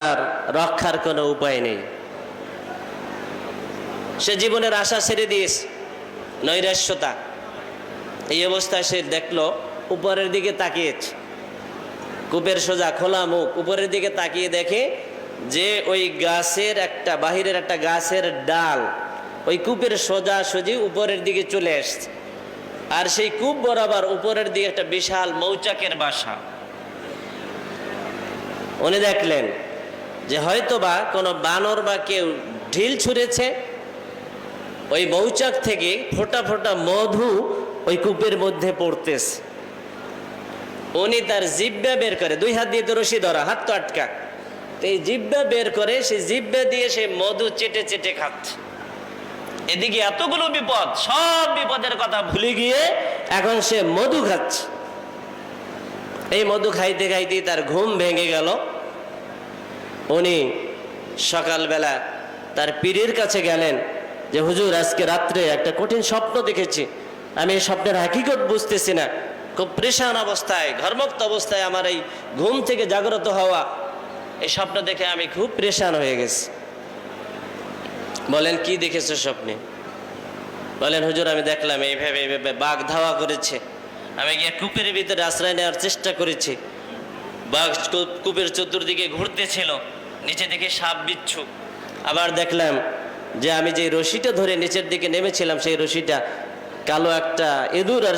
আর রক্ষার কোনো উপায় নেই। সে জীবনের আশা ছেড়ে দিয়েছে, নৈরাশ্যতা। এই অবস্থায় সে দেখলো উপরের দিকে তাকিয়েছে, কূপের সোজা খোলা মুখ, উপরের দিকে তাকিয়ে দেখে যে ওই গাছের একটা বাহিরের একটা গাছের ডাল ওই কূপের সোজা সোজি উপরের দিকে চলে আসছে, আর সেই কূপ বরাবর উপরের দিকে একটা বিশাল মৌচাকের বাসা। উনি দেখলেন যে হয়তোবা কোনো বানর বা কেউ ঢিল ছুঁড়েছে, ওই মৌচাক থেকে ফোঁটা ফোঁটা মধু ওই কূপের মধ্যে পড়তেছে। উনি তার জিহ্বা বের করে, দুই হাত দিয়ে তো রশি ধরা, হাত তো আটকা, তো এই জিহ্বা বের করে সেই জিহ্বা দিয়ে সে মধু চেটে চেটে খাচ্ছে। এদিকে এতগুলো বিপদ, সব বিপদের কথা ভুলে গিয়ে এখন সে মধু খাচ্ছে। এই মধু খাইতে খাইতেই তার ঘুম ভেঙে গেল। উনি সকালবেলা তার পীরের কাছে গেলেন যে হুজুর, আজকে রাত্রে একটা কঠিন স্বপ্ন দেখেছি, আমি এই স্বপ্নের হাকিকত বুঝতেছি না, খুব পরেশান অবস্থায়, ঘর্মুক্ত অবস্থায় আমার এই ঘুম থেকে জাগ্রত হওয়া, এই স্বপ্ন দেখে আমি খুব পরেশান হয়ে গেছি। বলেন কি দেখেছো স্বপ্নে? বলেন হুজুর, আমি দেখলাম এইভাবে এইভাবে বাঘ ধাওয়া করেছে, আমি গিয়ে কূপের ভিতরে আশ্রয় নেওয়ার চেষ্টা করেছি, বাঘ কূপের চতুর্দিকে ঘুরতেছিল, নিচে দিকে সাপ বিচ্ছু। আবার দেখলাম যে আমি যে রশিটা ধরে নিচের দিকে নেমেছিলাম, সেই রশিটা কালো একটা ইঁদুর আর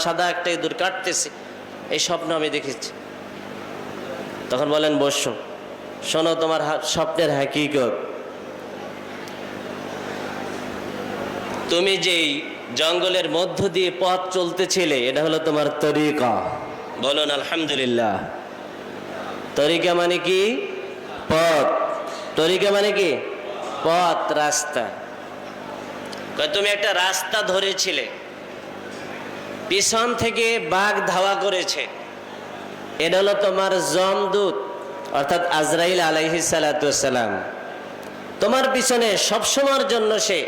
সাদা একটা ইঁদুর কাটতেছে। এই স্বপ্ন আমি দেখেছি। তখন বলেন বসো, শোনো তোমার স্বপ্নের হাকিকত। তুমি যেই জঙ্গলের মধ্য দিয়ে পথ চলতেছিলে, এটা হলো তোমার তরিকা। বলুন আলহামদুলিল্লাহ। তরিকা মানে কি? পথ। তরিকা মানে কি? পথ, রাস্তা। তুমি একটা রাস্তা ধরেছিলে, পিছন থেকে বাঘ ধাওয়া করেছে, এটা হলো তোমার যমদূত অর্থাৎ আজরাইল আলাইহিস সালাতু ওয়াস সালাম। তোমার পিছনে সবসময়ের জন্য সে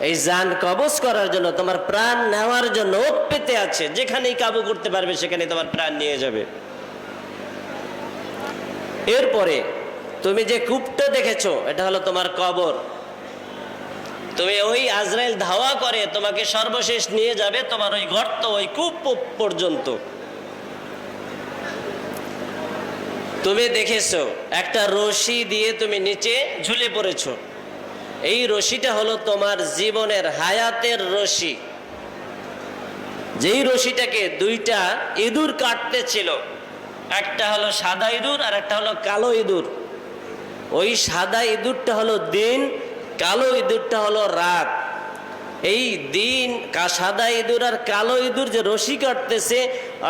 এই জান কবজ করার জন্য, তোমার প্রাণ নেওয়ার জন্য ওপ পেতে আছে। যেখানেই কাবু করতে পারবে সেখানে তোমার প্রাণ নিয়ে যাবে। এরপরে তুমি যে কূপটা দেখেছো, এটা হলো তোমার কবর। তুমি ওই আজরাইল ধাওয়া করে তোমাকে সর্বশেষ নিয়ে যাবে তোমার ওই গর্ত, ওই কূপ পর্যন্ত। তুমি দেখেছো একটা রশি দিয়ে তুমি নিচে ঝুলে পড়েছো। এই রশিটা হলো তোমার জীবনের হায়াতের রশি। যেই রশিটাকে দুইটা ইঁদুর কাটতেছিল, একটা হলো সাদা ইঁদুর আর একটা হলো কালো ইঁদুর। ওই সাদা ইঁদুরটা হলো দিন, কালো ইঁদুরটা হলো রাত। এই দিন, সাদা ইঁদুর আর কালো ইঁদুর যে রশি কাটতেছে,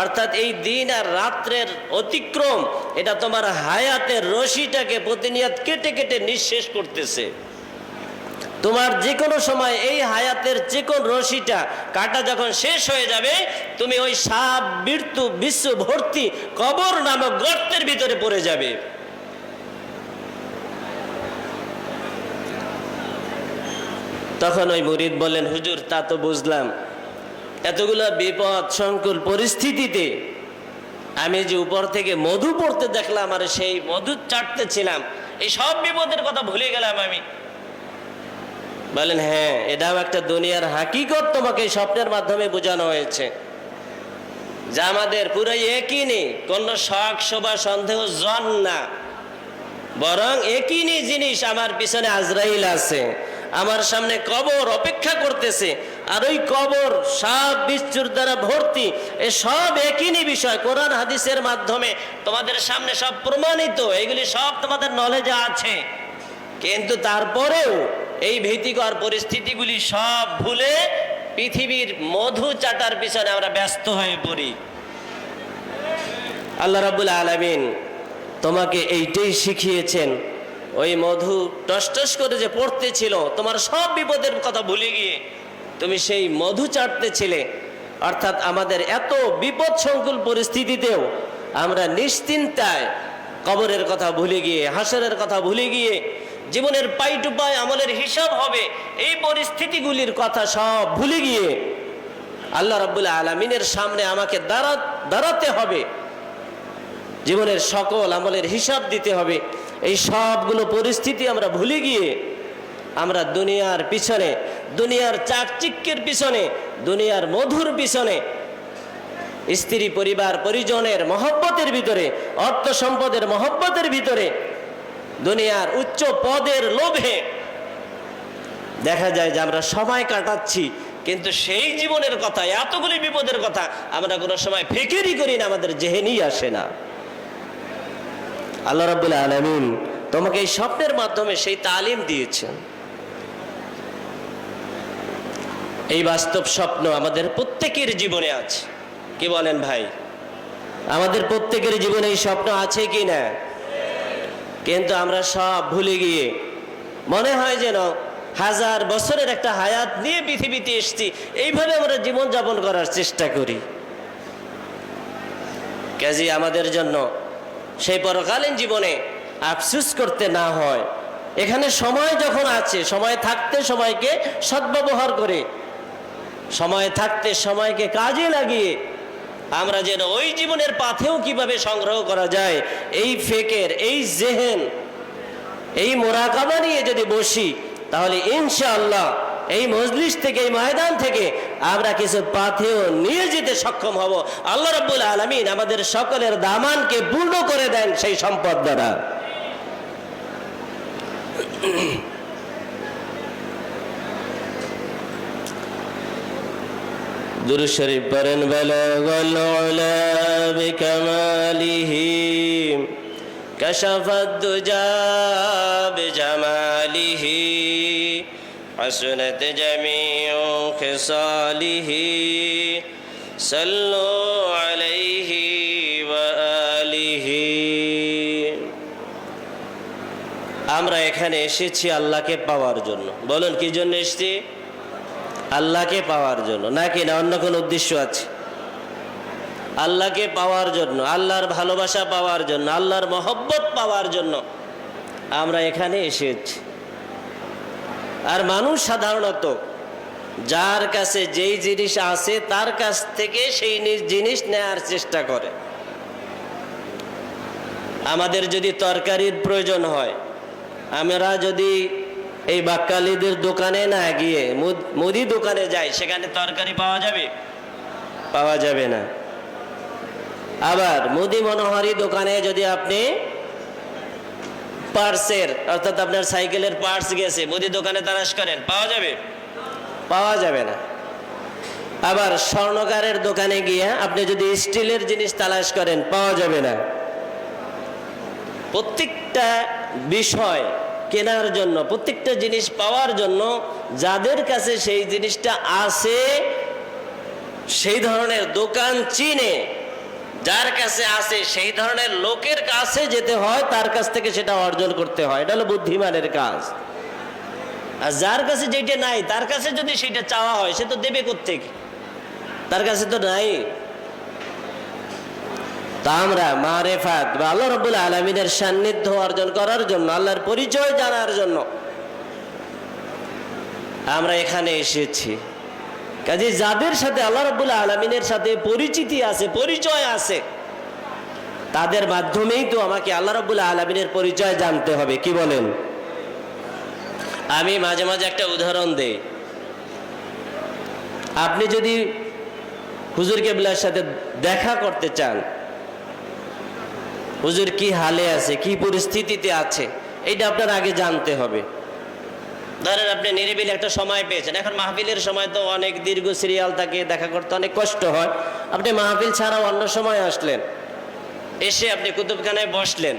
অর্থাৎ এই দিন আর রাত্রের অতিক্রম, এটা তোমার হায়াতের রশিটাকে প্রতিনিয়ত কেটে কেটে নিঃশেষ করতেছে। তোমার যে কোনো সময় এই হায়াতের যে কোন রশিটা কাটা যখন শেষ হয়ে যাবে, তুমি ওই সাপ মৃত্যু বিশ্ব ভর্তি কবর নামক গর্তের ভিতরে পড়ে যাবে। তখন ওই মুরিদ বললেন, হুজুর তা তো বুঝলাম, এতগুলো বিপদ সংকুল পরিস্থিতিতে আমি যে উপর থেকে মধু পড়তে দেখলাম আর সেই মধু চাটতেছিলাম, এই সব বিপদের কথা ভুলে গেলাম আমি। বলেন হ্যাঁ, এটাও একটা দুনিয়ার হাকিকত, তোমাকে স্বপ্নের মাধ্যমে বোঝানো হয়েছে। যা আমাদের পুরো একই নেই, কোন শখ শোভা সন্দেহ জন না, বরং একই নেই জিনিস। আমার পিছনে আজরাইল আছে, আমার সামনে কবর অপেক্ষা করতেছে, আর ওই কবর সাপ বিচ্ছুর দ্বারা ভর্তি। এ সব একই বিষয়, কোরআন হাদিসের মাধ্যমে তোমাদের সামনে সব প্রমাণিত, এগুলি সব তোমাদের নলেজে আছে। কিন্তু তারপরেও এই ভীতিকর পরিস্থিতিগুলি সব ভুলে পৃথিবীর মধু চাটার পিছনে আমরা ব্যস্ত হয়ে পড়ি। আল্লাহ রাব্বুল আলামিন তোমাকে এইটাই শিখিয়েছেন। ওই মধু টস টস করে যে পড়তেছিল, তোমার সব বিপদের কথা ভুলে গিয়ে তুমি সেই মধু চাটতেছিলে। অর্থাৎ আমাদের এত বিপদ সংকুল পরিস্থিতিতেও আমরা নিশ্চিন্তায় কবরের কথা ভুলে গিয়ে, হাসরের কথা ভুলে গিয়ে, জীবনের পাই টু পাই আমলের হিসাব হবে, এই পরিস্থিতিগুলির কথা সব ভুলে গিয়ে আল্লাহ রাব্বুল আলামিনের সামনে আমাকে দাঁড়াতে হবে, জীবনের সকল আমলের হিসাব দিতে হবে। এই সবগুলো পরিস্থিতি আমরা ভুলে গিয়ে আমরা দুনিয়ার পিছনে, দুনিয়ার চাকচিক্যের পিছনে, দুনিয়ার মধুর পিছনে, স্ত্রী পরিবার পরিজনের মহব্বতের ভিতরে, অর্থ সম্পদের মহব্বতের ভিতরে, দুনিয়ার উচ্চ পদের লোভে দেখা যায় যে আমরা সময় কাটাচ্ছি, কিন্তু সেই জীবনের কথা, এতগুলি বিপদের কথা আমরা কোনো সময় ফিকিরই করি না, আমাদের জেহেনেই আসে না। আল্লাহ রাব্বুল আলামিন তোমাকে এই স্বপ্নের মাধ্যমে সেই তালিম দিয়েছেন। এই বাস্তব স্বপ্ন আমাদের প্রত্যেকের জীবনে আছে, কি বলেন ভাই? আমাদের প্রত্যেকের জীবনে এই স্বপ্ন আছে কি না? কিন্তু আমরা সব ভুলে গিয়ে মনে হয় যেন হাজার বছরের একটা হায়াত নিয়ে পৃথিবীতে এসেছি, এইভাবে আমরা জীবন যাপন করার চেষ্টা করি। কাজেই আমাদের জন্য সেই পরকালীন জীবনে আফসোস করতে না হয়, এখানে সময় যখন আছে, সময় থাকতে সময়কে সদ্ব্যবহার করে, সময় থাকতে সময়কে কাজে লাগিয়ে আমরা যেন ওই জীবনের পাথেও কিভাবে সংগ্রহ করা যায়, এই ফেকের, এই জেহেন, এই মোরাকাবা নিয়ে যদি বসি, তাহলে ইনশাআল্লাহ এই মজলিস থেকে, এই ময়দান থেকে আমরা কিছু পাথেও নিয়ে যেতে সক্ষম হব। আল্লাহ রাব্বুল আলামিন আমাদের সকলের দামানকে পূর্ণ করে দেন সেই সম্পদ দ্বারা। দুরূদ শরীফ পড়েন। বালাগাল উলা বিকামালিহি কাশাফাদ দুজা বিজামালিহি হাসনাত জামিউ খিসালিহি সাল্লু আলাইহি ওয়া আলিহি। আমরা এখানে এসেছি আল্লাহকে পাওয়ার জন্য। বলুন কি জন্য এসেছি? আল্লাহকে পাওয়ার জন্য, নাকি না অন্য কোনো উদ্দেশ্য আছে? আল্লাহকে পাওয়ার জন্য, আল্লাহর ভালোবাসা পাওয়ার জন্য, আল্লাহর মহব্বত পাওয়ার জন্য আমরা এখানে এসেছি। আর মানুষ সাধারণত যার কাছে যেই জিনিস আছে তার কাছ থেকে সেই জিনিস নেয়ার চেষ্টা করে। আমাদের যদি তরকারির প্রয়োজন হয়, আমরা যদি এই বাক্কালিদের দোকানে না গিয়ে মুদি দোকানে যাই, সেখানে তরকারি পাওয়া যাবে? পাওয়া যাবে না। আবার মুদি মনোহারি দোকানে যদি আপনি পার্টসের, অর্থাৎ আপনার সাইকেলের পার্টস গেছে, মুদি দোকানে তালাশ করেন, পাওয়া যাবে? পাওয়া যাবে না। আবার স্বর্ণকারের দোকানে গিয়ে আপনি যদি স্টিলের জিনিস তালাশ করেন, পাওয়া যাবে না। প্রত্যেকটা বিষয় কেনার জন্য, প্রত্যেকটা জিনিস পাওয়ার জন্য যাদের কাছে সেই জিনিসটা আছে, সেই ধরনের দোকান চিনে, যার কাছে আছে সেই ধরনের লোকের কাছে যেতে হয়, তার কাছ থেকে সেটা অর্জন করতে হয়। এটা হলো বুদ্ধিমানের কাজ। আর যার কাছে যেটা নাই, তার কাছে যদি সেটা চাওয়া হয়, সে তো দেবে কোত্থেকে? তার কাছে তো নাই। তা আমরা মারেফাত বা আল্লাহ রাব্বুল আলামিনের সান্নিধ্য অর্জন করার জন্য, আল্লাহর পরিচয় জানার জন্য আমরা এখানে এসেছি। কাজে যাদের সাথে আল্লাহ রাব্বুল আলামিনের সাথে পরিচিতি আছে, পরিচয় আছে, তাদের মাধ্যমেই তো আমাকে আল্লাহ রাব্বুল আলামিনের পরিচয় জানতে হবে, কি বলেন? আমি মাঝে মাঝে একটা উদাহরণ দেই। আপনি যদি হুজুর কেবলার সাথে দেখা করতে চান, হুজুর কি হালে আছে, কি পরিস্থিতিতে আছে, এইটা আপনার আগে জানতে হবে। ধরেন আপনি নিরিবিলি একটা সময় পেয়েছেন, এখন মাহফিলের সময় তো অনেক দীর্ঘ সিরিয়াল থাকে, দেখা করতে অনেক কষ্ট হয়। আপনি মাহফিল ছাড়াও অন্য সময় আসলেন, এসে আপনি কুতুবখানায় বসলেন,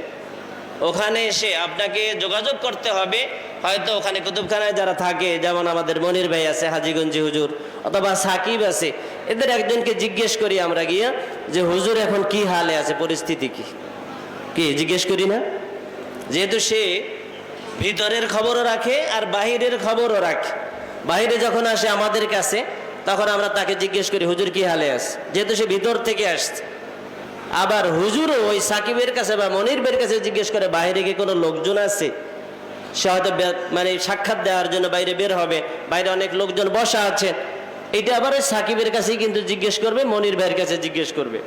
ওখানে এসে আপনাকে যোগাযোগ করতে হবে। হয়তো ওখানে কুতুবখানায় যারা থাকে, যেমন আমাদের মনির ভাই আছে, হাজীগঞ্জি হুজুর, অথবা সাকিব আছে, এদের একজনকে জিজ্ঞেস করি আমরা গিয়া যে হুজুর এখন কি হালে আছে, পরিস্থিতি কি, কি জিজ্ঞেস করি না? যেহেতু সে ভিতরের খবরও রাখে আর বাহিরের খবরও রাখে। বাহিরে যখন আসে আমাদের কাছে, তখন আমরা তাকে জিজ্ঞেস করি হুজুর কি হালে আছে, যেহেতু সে ভিতর থেকে আসছে। আবার হুজুরও ওই সাকিবের কাছে বা মনির ভাইয়ের কাছে জিজ্ঞেস করে বাইরে কি কোনো লোকজন আছে, সে হয়তো মানে সাক্ষাৎ দেওয়ার জন্য বাইরে বের হবে, বাইরে অনেক লোকজন বসা আছে, এটা আবার ওই সাকিবের কাছেই কিন্তু জিজ্ঞেস করবে, মনির ভাইয়ের কাছে জিজ্ঞেস করবে।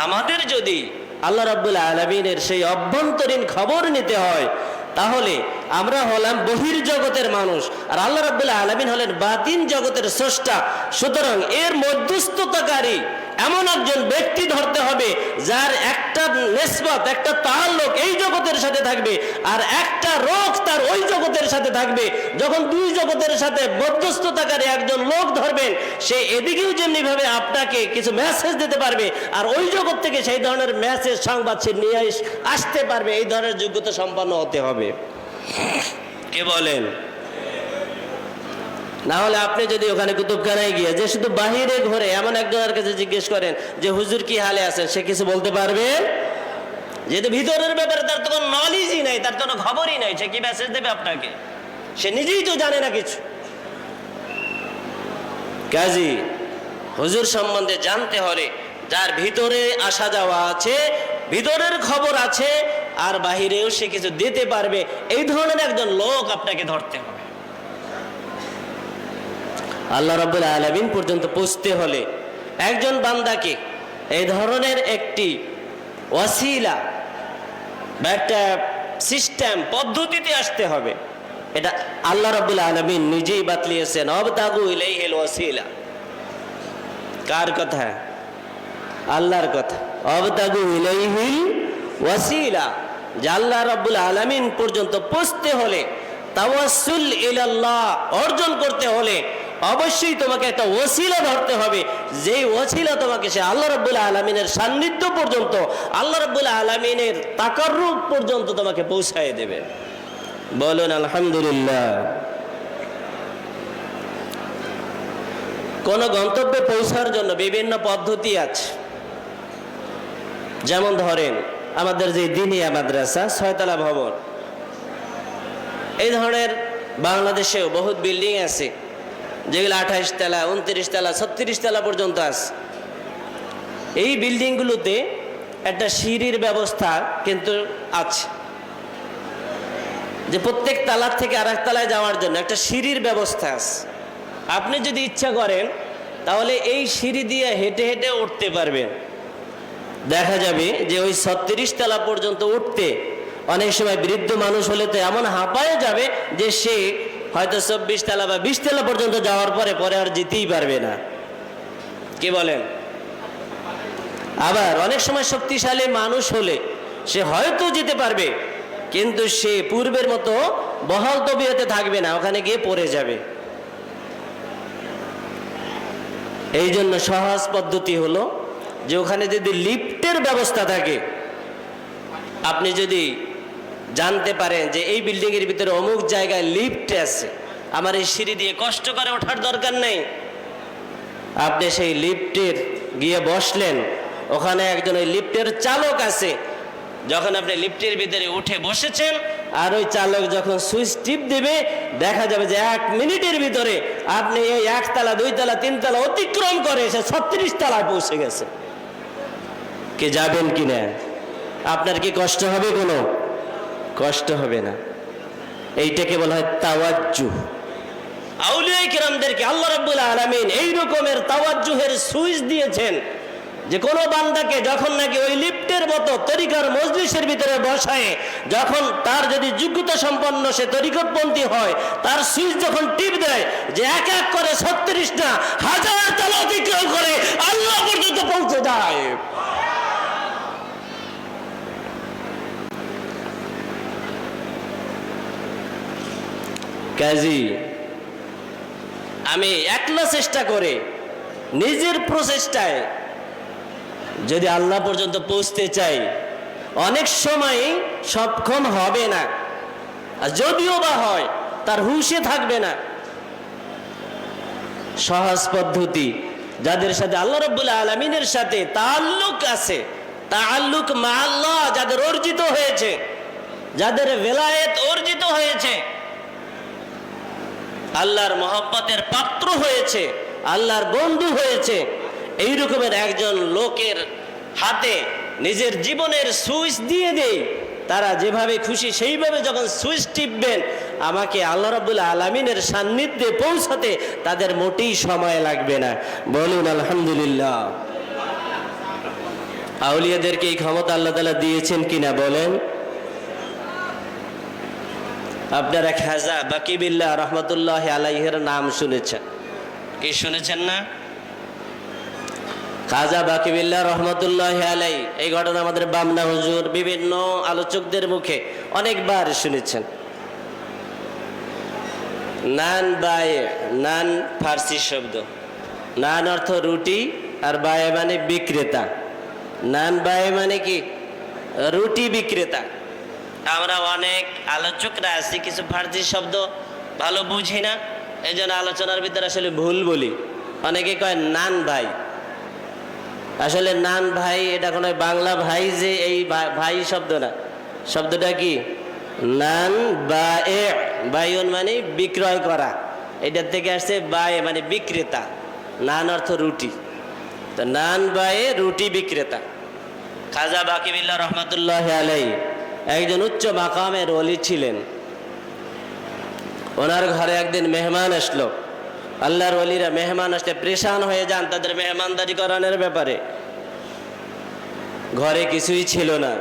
আমাদের যদি আল্লাহ রাব্বুল আলামিনের সেই অভ্যন্তরীণ খবর নিতে হয়, তাহলে আমরা হলাম বহির্জগতের মানুষ আর আল্লাহ রাব্বুল আলামিন হলেন বাতিন জগতের স্রষ্টা। সুতরাং এর মধ্যস্থতাকারী এমন একজন ব্যক্তি ধরতে হবে যার একটা নিসবত, একটা তাআল্লুক এই জগতের সাথে থাকবে আর একটা রোগ তার ওই জগতের সাথে থাকবে। যখন দুই জগতের সাথে মধ্যস্থতাকারী একজন লোক ধরবেন, সে এদিকেও যেমনি ভাবে আপনাকে কিছু মেসেজ দিতে পারবে আর ওই জগৎ থেকে সেই ধরনের মেসেজ, সংবাদ সে নিয়ে আসতে পারবে। এই ধরনের যোগ্যতা সম্পন্ন হতে হবে। কে বলেন? না হলে আপনি যদি ওখানে কুতুবখানায় গিয়ে যে শুধু বাহিরে ঘরে এমন একজনের কাছে জিজ্ঞেস করেন যে হুজুর কি হালে আছেন, সে কিছু বলতে পারবে? যেহেতু ভিতরের ব্যাপারে তার তো কোনো নলেজই নাই, তার তো কোনো খবরই নাই, সে কি মেসেজ দেবে আপনাকে? সে নিজেই তো জানে না কিছু। কাজী হুজুর সম্বন্ধে জানতে হলে যার ভিতরে আসা যাওয়া আছে, ভিতরের খবর আছে আর বাহিরেও সে কিছু দিতে পারবে, এই ধরনের একজন লোক আপনাকে ধরতে হবে। আল্লাহ রাব্বুল আলামিন পর্যন্ত পৌঁছতে হলে একজন বান্দাকে এই ধরনের একটি ওয়াসিলা বা একটা সিস্টেম, পদ্ধতিতে আসতে হবে। এটা আল্লাহ রাব্বুল আলামিন নিজেই বাতলিয়েছেন, আবতাগু ইলাইহিল ওয়াসিলা। কার কথা? আল্লাহর কথা। আবতাগু ইলাইহিল ওয়াসিলা, যে আল্লাহ রাব্বুল আলামিন পর্যন্ত পৌঁছতে হলে, তাওয়াসসুল ইলাল্লাহ অর্জন করতে হলে অবশ্যই তোমাকে একটা ওসিলা ধরতে হবে, যেই ওসিলা তোমাকে সে আল্লাহ রাব্বুল আলামিনের সান্নিধ্য পর্যন্ত, আল্লাহ রাব্বুল আলামিনের তাকাররুব পর্যন্ত তোমাকে পৌঁছায় দেবে। বলুন আলহামদুলিল্লাহ। কোন গন্তব্যে পৌঁছার জন্য বিভিন্ন পদ্ধতি আছে। যেমন ধরেন আমাদের যে দিনিয়া মাদ্রাসা, 6তলা ভবন, এই ধরনের বাংলাদেশেও বহুত বিল্ডিং আছে যেগুলো 28 তলা, 29 তলা, 36 তলা পর্যন্ত আছে। এই বিল্ডিংগুলোতে একটা সিঁড়ির ব্যবস্থা কিন্তু আছে, যে প্রত্যেক তালার থেকে আরেক তলায় যাওয়ার জন্য একটা সিঁড়ির ব্যবস্থা আছে। আপনি যদি ইচ্ছা করেন তাহলে এই সিঁড়ি দিয়ে হেঁটে হেঁটে উঠতে পারবেন। দেখা যাবে যে ওই 36 তলা পর্যন্ত উঠতে অনেক সময় বৃদ্ধ মানুষ হলে তো এমন হাঁপায়ে যাবে যে সে হয়তো 24 তলা বা 20 তলা পর্যন্ত যাওয়ার পরে আর যেতেই পারবে না। কি বলেন? আবার অনেক সময় শক্তিশালী মানুষ হলে সে হয়তো যেতে পারবে, কিন্তু সে পূর্বের মতো বহাল তবিয়তে থাকবে না, ওখানে গিয়ে পড়ে যাবে। এই জন্য সহজ পদ্ধতি হলো যে ওখানে যদি লিফটের ব্যবস্থা থাকে, আপনি যদি জানতে পারেন যে এই বিল্ডিং এর ভিতরে অমুক জায়গায় লিফট আছে, আমার এই সিঁড়ি দিয়ে কষ্ট করে ওঠার দরকার নেই, আপনি সেই লিফটের গিয়ে বসলেন, ওখানে একজন ওই লিফটের চালক আছে। যখন আপনি লিফটের ভিতরে উঠে বসেছেন আর ওই চালক যখন সুইচ টিপ দেবে, দেখা যাবে যে 1 মিনিটের ভিতরে আপনি এই 1 তলা, 2 তলা, 3 তলা অতিক্রম করে এসে 36 তলায় পৌঁছে গেছে। কে যাবেন কিনা? আপনার কি কষ্ট হবে? কোনো কষ্ট হবে না। এইটাকে বলা হয় তাওয়াজ্জুহ। আউলিয়া কিরামদেরকে আল্লাহ রাব্বুল আলামিন এই রকমের তাওয়াজ্জুহের সুইচ দিয়েছেন যে কোনো বান্দাকে যখন নাকি ওই লিফটের মতো তরিকার মজলিসের ভিতরে বসায়, যখন তার যদি যোগ্যতা সম্পন্ন সে তরিকতপন্থী হয়, তার সুইচ যখন টিপ দেয় যে এক এক করে 36 না 1000 তলা অতিক্রম করে আল্লাহ পর্যন্ত পৌঁছে যায়। কাজী আমি একলা চেষ্টা করে নিজের প্রচেষ্টায় যদি আল্লাহ পর্যন্ত পৌঁছতে চাই, অনেক সময় সক্ষম হবে না, আর যদিও বা হয় তার হুঁশে থাকবে না। সহজ পদ্ধতি, যাদের সাথে আল্লাহ রাব্বুল আলামিনের সাথে তাআল্লুক আছে, তাআল্লুক মা আল্লাহ যাদের অর্জিত হয়েছে, যাদের ভেলায়েত অর্জিত হয়েছে, আল্লাহর মহব্বতের পাত্র হয়েছে, আল্লাহর বন্ধু হয়েছে, এই রকমের একজন লোকের হাতে নিজের জীবনের সুইচ দিয়ে দেই, তারা যেভাবে খুশি সেইভাবে যখন সুইচ টিপবেন, আমাকে আল্লাহ রাব্বুল আলামিনের সান্নিধ্যে পৌঁছাতে তাদের মোটেই সময় লাগবে না। বলুন আলহামদুলিল্লাহ। আউলিয়াদেরকে এই ক্ষমতা আল্লাহ তাআলা দিয়েছেন কিনা বলেন? আপনারা খাজা বাকিবিল্লাহ রহমতুল্লাহ আলাইহির নাম শুনেছেন কি? শুনেছেন না? খাজা বাকিবিল্লাহ রহমতুল্লাহ আলাই, এই ঘটনা আমাদের বামনা হুজুর বিভিন্ন আলোচকদের মুখে অনেকবার শুনেছেন। নান বায়ে, নান ফার্সি শব্দ, নান অর্থ রুটি আর বায়ে মানে বিক্রেতা। নান বায়ে মানে কি? রুটি বিক্রেতা। আমরা অনেক আলোচকরা আছি, কিছু ফার্সি শব্দ ভালো বুঝি না, এই জন্য আলোচনার ভিতরে আসলে ভুল বলি। অনেকে কয় নান ভাই, আসলে নান ভাই এটা কোনো বাংলা ভাই যে এই ভাই শব্দ না, শব্দটা কি? নান বায়ে, বায়ুন মানে বিক্রয় করা, এটার থেকে আসছে বায়ে মানে বিক্রেতা। নান অর্থ রুটি, তো নান বায়ে রুটি বিক্রেতা। খাজা বাকিবিল্লাহ রহমতুল্লাহ আলাই একজন উচ্চ মাকামের ওলি ছিলেন। ওনার ঘরে একদিন মেহমান আসলো। আল্লাহর ওলিরা মেহমান আসলে পরেশান হয়ে যান তাদের মেহমানদারি করানোর ব্যাপারে। ঘরে কিছুই ছিল না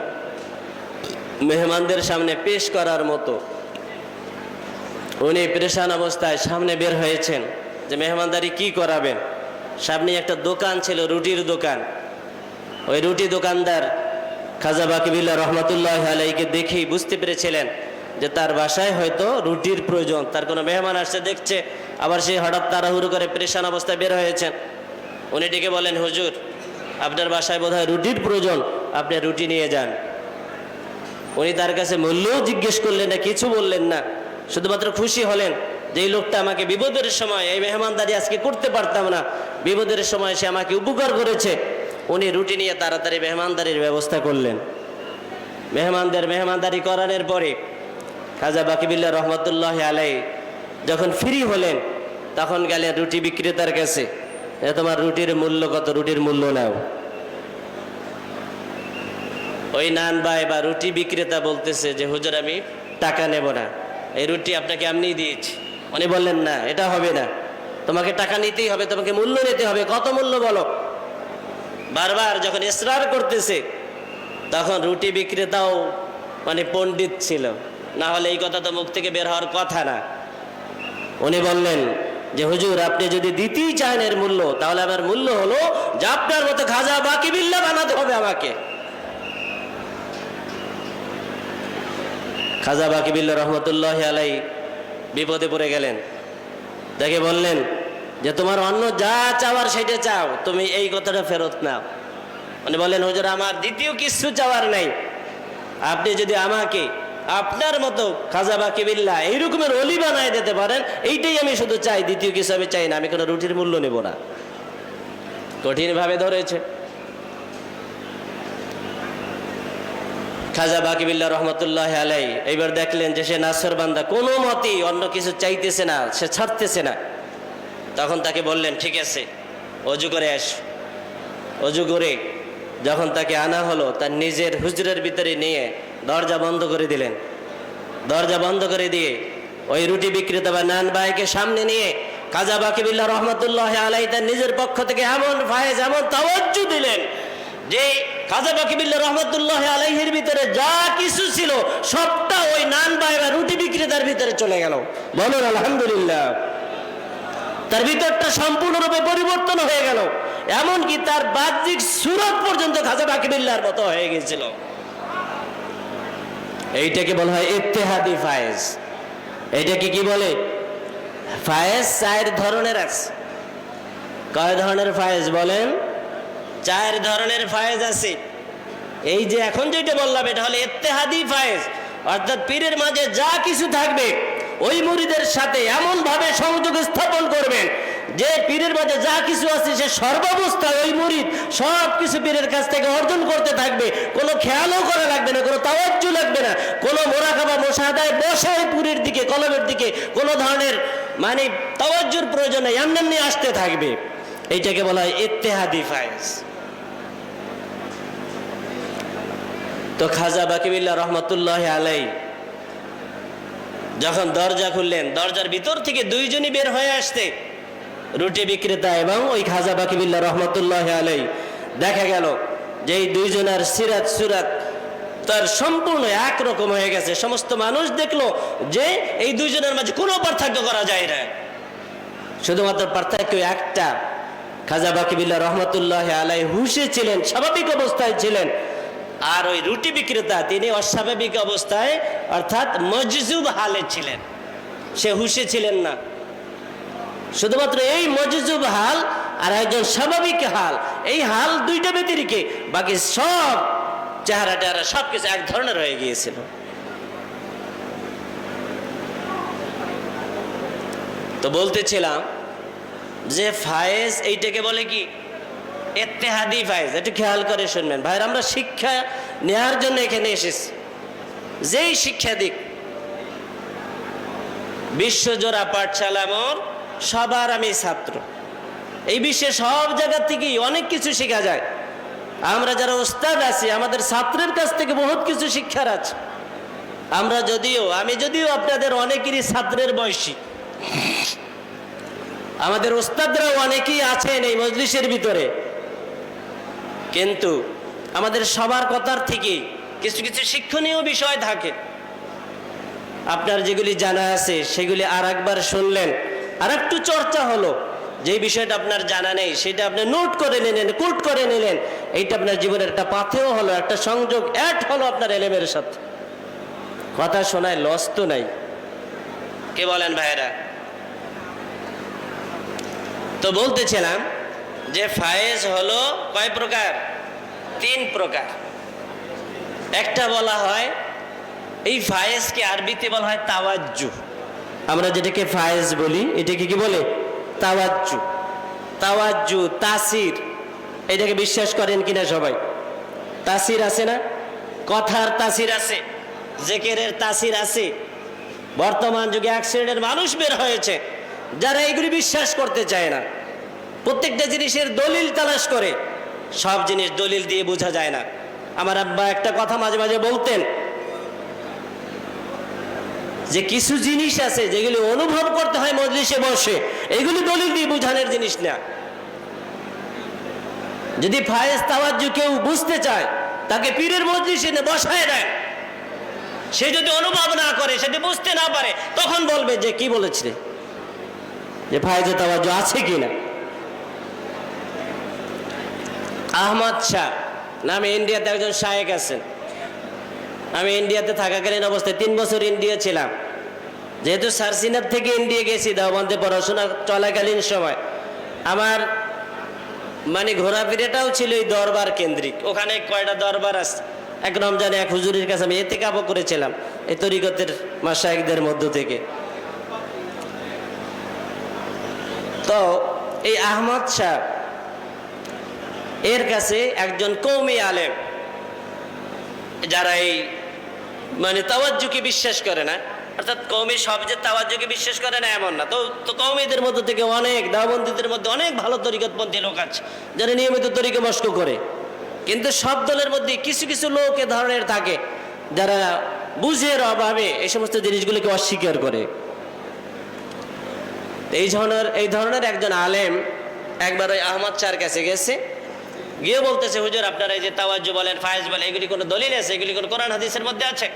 মেহমানদের সামনে পেশ করার মতো। উনি পরেশান অবস্থায় সামনে বের হয়েছেন যে মেহমানদারি কি করাবেন। সামনে একটা দোকান ছিল, রুটির দোকান। ওই রুটি দোকানদার খাজা বাকিবিল্লাহ রহমতুল্লাহ আলাইকে দেখেই বুঝতে পেরেছিলেন যে তার বাসায় হয়তো রুটির প্রয়োজন, তার কোনো মেহমান আসছে দেখছে, আবার সে হঠাৎ তাড়াহুড়ো করে পরেশান অবস্থায় বের হয়েছেন। উনি ডেকে বলেন, হুজুর আপনার বাসায় বোধহয় রুটির প্রয়োজন, আপনি রুটি নিয়ে যান। উনি তার কাছে মূল্যও জিজ্ঞেস করলেন না, কিছু বললেন না, শুধুমাত্র খুশি হলেন যে এই লোকটা আমাকে বিপদের সময়, এই মেহমানদারি আজকে করতে পারতাম না, বিপদের সময় সে আমাকে উপকার করেছে। উনি রুটি নিয়ে তাড়াতাড়ি মেহমানদারির ব্যবস্থা করলেন। মেহমানদের মেহমানদারি করানোর পরে খাজা বাকিবিল্লাহ রহমতুল্লাহ আলাই যখন ফ্রি হলেন তখন গেলেন রুটি বিক্রেতার কাছে, তোমার রুটির মূল্য কত, রুটির মূল্য নাও। ওই নান ভাই বা রুটি বিক্রেতা বলতেছে যে হুজুর আমি টাকা নেব না, এই রুটি আপনাকে এমনিই দিয়েছি। উনি বললেন না, এটা হবে না, তোমাকে টাকা নিতেই হবে, তোমাকে মূল্য নিতে হবে, কত মূল্য বলো। বারবার যখন ইসরার করতেছে তখন রুটি বিক্রেতাও মানে পণ্ডিত ছিল, না হলে এই কথা তো মুখ থেকে বের হওয়ার কথা না। উনি বললেন যে হুজুর আপনি যদি দিতেই চান এর মূল্য, তাহলে আমার মূল্য হলো যে আপনার মতো খাজা বাকিবিল্লাহ বানাতে হবে আমাকে। খাজা বাকিবিল্লাহ রহমতুল্লাহ আলাই বিপদে পড়ে গেলেন। দেখে বললেন যে তোমার অন্য যা চাওয়ার সেটা চাও, তুমি এই কথাটা ফেরত নাও। উনি বললেন হুজুর আমার দ্বিতীয় কিছু চাওয়ার নাই, আপনি যদি আমাকে আপনার মতো খাজা বাকিবিল্লাহ এই রকমের ওলি বানায় দিতে পারেন, এইটাই আমি শুধু চাই, দ্বিতীয় কিছু আমি চাই না, আমি কোনো রুটির মূল্য নেব না। কঠিন ভাবে ধরেছে। খাজা বাকিবিল্লাহ রহমতুল্লাহ আলাই এইবার দেখলেন যে সে নাসর বান্দা, কোনো মতেই অন্য কিছু চাইতেছে না, সে ছাড়তেছে না। তখন তাকে বললেন ঠিক আছে অজু করে আস। অজু করে যখন তাকে আনা হলো, তার নিজের হুজরার ভিতরে নিয়ে দরজা বন্ধ করে দিলেন। দরজা বন্ধ করে দিয়ে ওই রুটি বিক্রেতা বা নান ভাইকে সামনে নিয়ে খাজা বাকিবিল্লাহ রহমতুল্লাহ আলাই তার নিজের পক্ষ থেকে এমন ফায়েজ, এমন তাওয়াজ্জু দিলেন যে খাজা বাকিবিল্লাহ রহমতুল্লাহ আলাইহির ভিতরে যা কিছু ছিল সবটা ওই নান ভাই বা রুটি বিক্রেতার ভিতরে চলে গেল। বলুন আলহামদুলিল্লাহ। তার ভিতরটা সম্পূর্ণরূপে পরিবর্তন হয়ে গেল, এমনকি তার বাহ্যিক সুরত পর্যন্ত খাজা বাকিবিল্লাহর মতো হয়ে গেছিল। এইটাকে বলা হয় ইত্তেহাদি ফায়েজ। এইটাকে কি বলে? ফায়েজ চার ধরনের আছে। কয় ধরনের ফায়েজ বলেন? চার ধরনের ফায়েজ আছে। এই যে এখন যেটা বললাম এটা হলো ইত্তেহাদি ফায়েজ, অর্থাৎ পীরের মাঝে যা কিছু থাকবে ওই মুরিদের সাথে এমন ভাবে সংযোগ স্থাপন করবেন যে পীরের মাঝে যা কিছু আছে সে সর্বাবস্থায় ওই মুরিদ সব কিছু পীরের কাছ থেকে অর্জন করতে থাকবে। কোনো খেয়ালও করা লাগবে না, কোনো তাওয়াজ্জু লাগবে না, কোনো মোরাকাবা মুশাহাদায় বসে পীরের দিকে, কলমের দিকে কোনো ধরনের মানে তাওয়াজ্জুর প্রয়োজন নেই, এমনি আসতে থাকবে। এইটাকে বলা হয় ইত্তেহাদি ফায়েজ। তো খাজা বাকিবিল্লাহ রহমতুল্লাহ আলাই যখন দরজা খুললেন, দরজার ভিতর থেকে দুইজনই বের হয়ে আসতে, রুটি বিক্রেতা এবং ওই খাজা বাকিবিল্লাহ রহমতুল্লাহ আলাই। দেখা গেল যে এই দুইজনের সিরাত সুরাত তার সম্পূর্ণ একরকম হয়ে গেছে। সমস্ত মানুষ দেখলো যে এই দুইজনের মাঝে কোনো পার্থক্য করা যায় না, শুধুমাত্র পার্থক্য একটা, খাজা বাকিবিল্লাহ রহমতুল্লাহ আলাই হুশে ছিলেন, স্বাভাবিক অবস্থায় ছিলেন, আর ওই রুটি বিক্রেতা তিনি অস্বাভাবিক অবস্থায় অর্থাৎ মজজুব হালে ছিলেন, সে হুশে ছিলেন না। শুধুমাত্র এই মজজুব হাল আর একজন স্বাভাবিক হাল, এই হাল দুইটা ব্যতিরিক্ত বাকি সব চেহারা টেহারা সবকিছু এক ধরনের হয়ে গিয়েছিল। তো বলতেছিলাম যে ফায়েজ এইটাকে বলে কি, ইত্তেহাদি ফায়েজ। একটু খেয়াল করে শুনবেন ভাইরা, আমরা শিক্ষা নেওয়ার জন্য এখানে এসেছি। যেই শিক্ষা দিক বিশ্বজোড়া পাঠশালা মোর, সবার আমি ছাত্র, এই বিশ্বে সব জায়গা থেকেই অনেক কিছু শেখা যায়। আমরা যারা ওস্তাদ আছি আমাদের ছাত্রের কাছ থেকে বহুত কিছু শিক্ষার আছে। আমি যদিও আপনাদের অনেকেরই ছাত্রের বয়সী, আমাদের ওস্তাদরাও অনেকেই আছেন এই মজলিসের ভিতরে, কিন্তু আমাদের সবার কথার থেকে কিছু কিছু শিক্ষণীয় বিষয় থাকে। আপনার যেগুলি জানা আছে সেগুলি আর একবার শুনলেন, আর একটু চর্চা হলো। যে বিষয়টা আপনার জানা নেই সেটা আপনি নোট করে নিলেন, কোট করে নিলেন, এইটা আপনার জীবনের একটা পাথেও হলো, একটা সংযোগ অ্যাড হলো আপনার এলেমের সাথে। কথা শোনায় লস তো নাই, কে বলেন ভাইয়েরা? তো বলতেছিলাম যে ফায়েজ হলো কয় প্রকার? 3 প্রকার। একটা বলা হয়, এই ফায়েজকে আরবিতে বলা হয় তাওয়াজ্জু। আমরা যেটাকে ফায়েজ বলি এটাকে কি বলে? তাওয়াজ্জু। তাওয়াজ্জু, তাসির, এটাকে বিশ্বাস করেন কিনা সবাই? তাসির আছে না? কথার তাসির আছে, জিকিরের তাসির আছে। বর্তমান যুগে এক শ্রেণীর মানুষ বের হয়েছে যারা এগুলি বিশ্বাস করতে চায় না, প্রত্যেকটা জিনিসের দলিল তালাশ করে। সব জিনিস দলিল দিয়ে বোঝা যায় না। আমার আব্বা একটা কথা মাঝে মাঝে বলতেন যে কিছু জিনিস আছে যেগুলি অনুভব করতে হয় মজলিসে বসে, এগুলি দলিল দিয়ে বোঝানোর জিনিস না। যদি ফায়েজ তাওয়াজ্জু কেউ বুঝতে চায় তাকে পীরের মজলিসে এনে বসায় দেয়, সে যদি অনুভব না করে, সেটা বুঝতে না পারে, তখন বলবে যে কি বলেছিলে, যে ফায়েজে তাওয়াজ্জু আছে কিনা। আহমদ শাহ নামে ইন্ডিয়াতে একজন শায়েখ আছেন। আমি ইন্ডিয়াতে থাকাকালীন অবস্থায় 3 বছর ইন্ডিয়া ছিলাম। যেহেতু সারসিনার থেকে ইন্ডিয়া গেছি দেওবন্দে পড়াশোনা চলাকালীন সময়, আমার মানে ঘোরাফেরাটাও ছিল এই দরবার কেন্দ্রিক। ওখানে কয়টা দরবার আছে, এক রমজানে এক হুজুরের কাছে আমি ইতিকাফও করেছিলাম এই তরিকতের মাশায়েখদের মধ্য থেকে। তো এই আহমদ শাহ এর কাছে একজন কওমি আলেম, যারা এই মানে তাওয়াজ্জুকে বিশ্বাস করে না, অর্থাৎ কওমি সব যে তাওয়াজ্জুকে বিশ্বাস করে না এমন না, তো কওমিদের মধ্য থেকে অনেক দেওবন্দীদের মধ্যে অনেক ভালো তরিকতপন্থী লোক আছে যারা নিয়মিত তরিকা মস্ক করে। কিন্তু সব দলের মধ্যে কিছু কিছু লোক এ ধরনের থাকে যারা বুঝের অভাবে এই সমস্ত জিনিসগুলিকে অস্বীকার করে। এই ধরনের একজন আলেম একবার ওই আহমদ শাহর কাছে গেছে, গিয়ে বলতেছে, হুজুর আপনারা এই যে তাওয়াজ্জু বলেন, ফায়েজ বলেন, এগুলি কোনো দলিল আছে? এগুলি কোনো কোরআন হাদিসের মধ্যে আছে?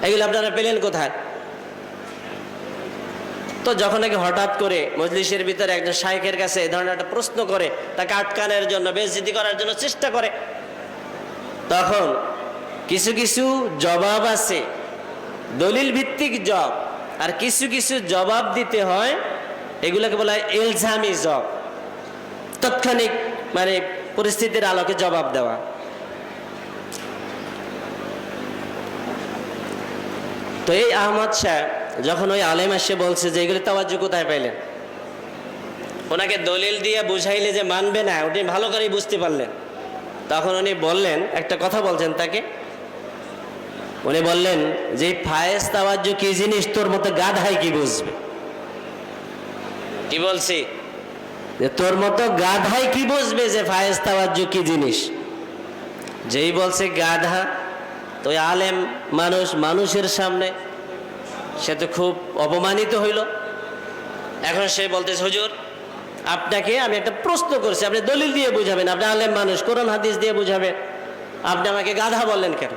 এগুলি আপনারা পেলেন কোথায়? তো যখন নাকি হঠাৎ করে মজলিসের ভিতরে একজন শায়েখের কাছে এই ধরনের একটা প্রশ্ন করে, তাকে আটকানোর জন্য, বেইজ্জতি করার জন্য চেষ্টা করে, তখন কিছু কিছু জবাব আছে দলিল ভিত্তিক জবাব, আর কিছু কিছু জবাব দিতে হয় এগুলোকে বলা হয় ইলজামি জবাব, তাৎক্ষণিক মানে পরিস্থিতির আলোকে জবাব দেওয়া। তো এই আহমদ শাহ যখন ওই আলেম এসে বলছে যে এগুলি তাওয়াজ্জু কোথায় পাইলেন, ওনাকে দলিল দিয়ে বুঝাইলে যে মানবে না, উনি ভালো করেই বুঝতে পারলেন। তখন উনি বললেন, একটা কথা বলছেন তাকে, উনি বললেন যে ফায়েজ তাওয়াজ্জু কি জিনিস তোর মতো গাধাই কি বুঝবে? কি বলছি? যে তোর মতো গাধাই কি বুঝবে যে ফায়েজ তাওয়াজ্জু কি জিনিস? যেই বলছে গাধা, তো আলেম মানুষের সামনে সে তো খুব অপমানিত হইল। এখন সে বলতেছে, হুজুর আপনাকে আমি একটা প্রশ্ন করছি, আপনি দলিল দিয়ে বুঝাবেন, আপনি আলেম মানুষ, কোরআন হাদিস দিয়ে বুঝাবেন, আপনি আমাকে গাধা বললেন কেন?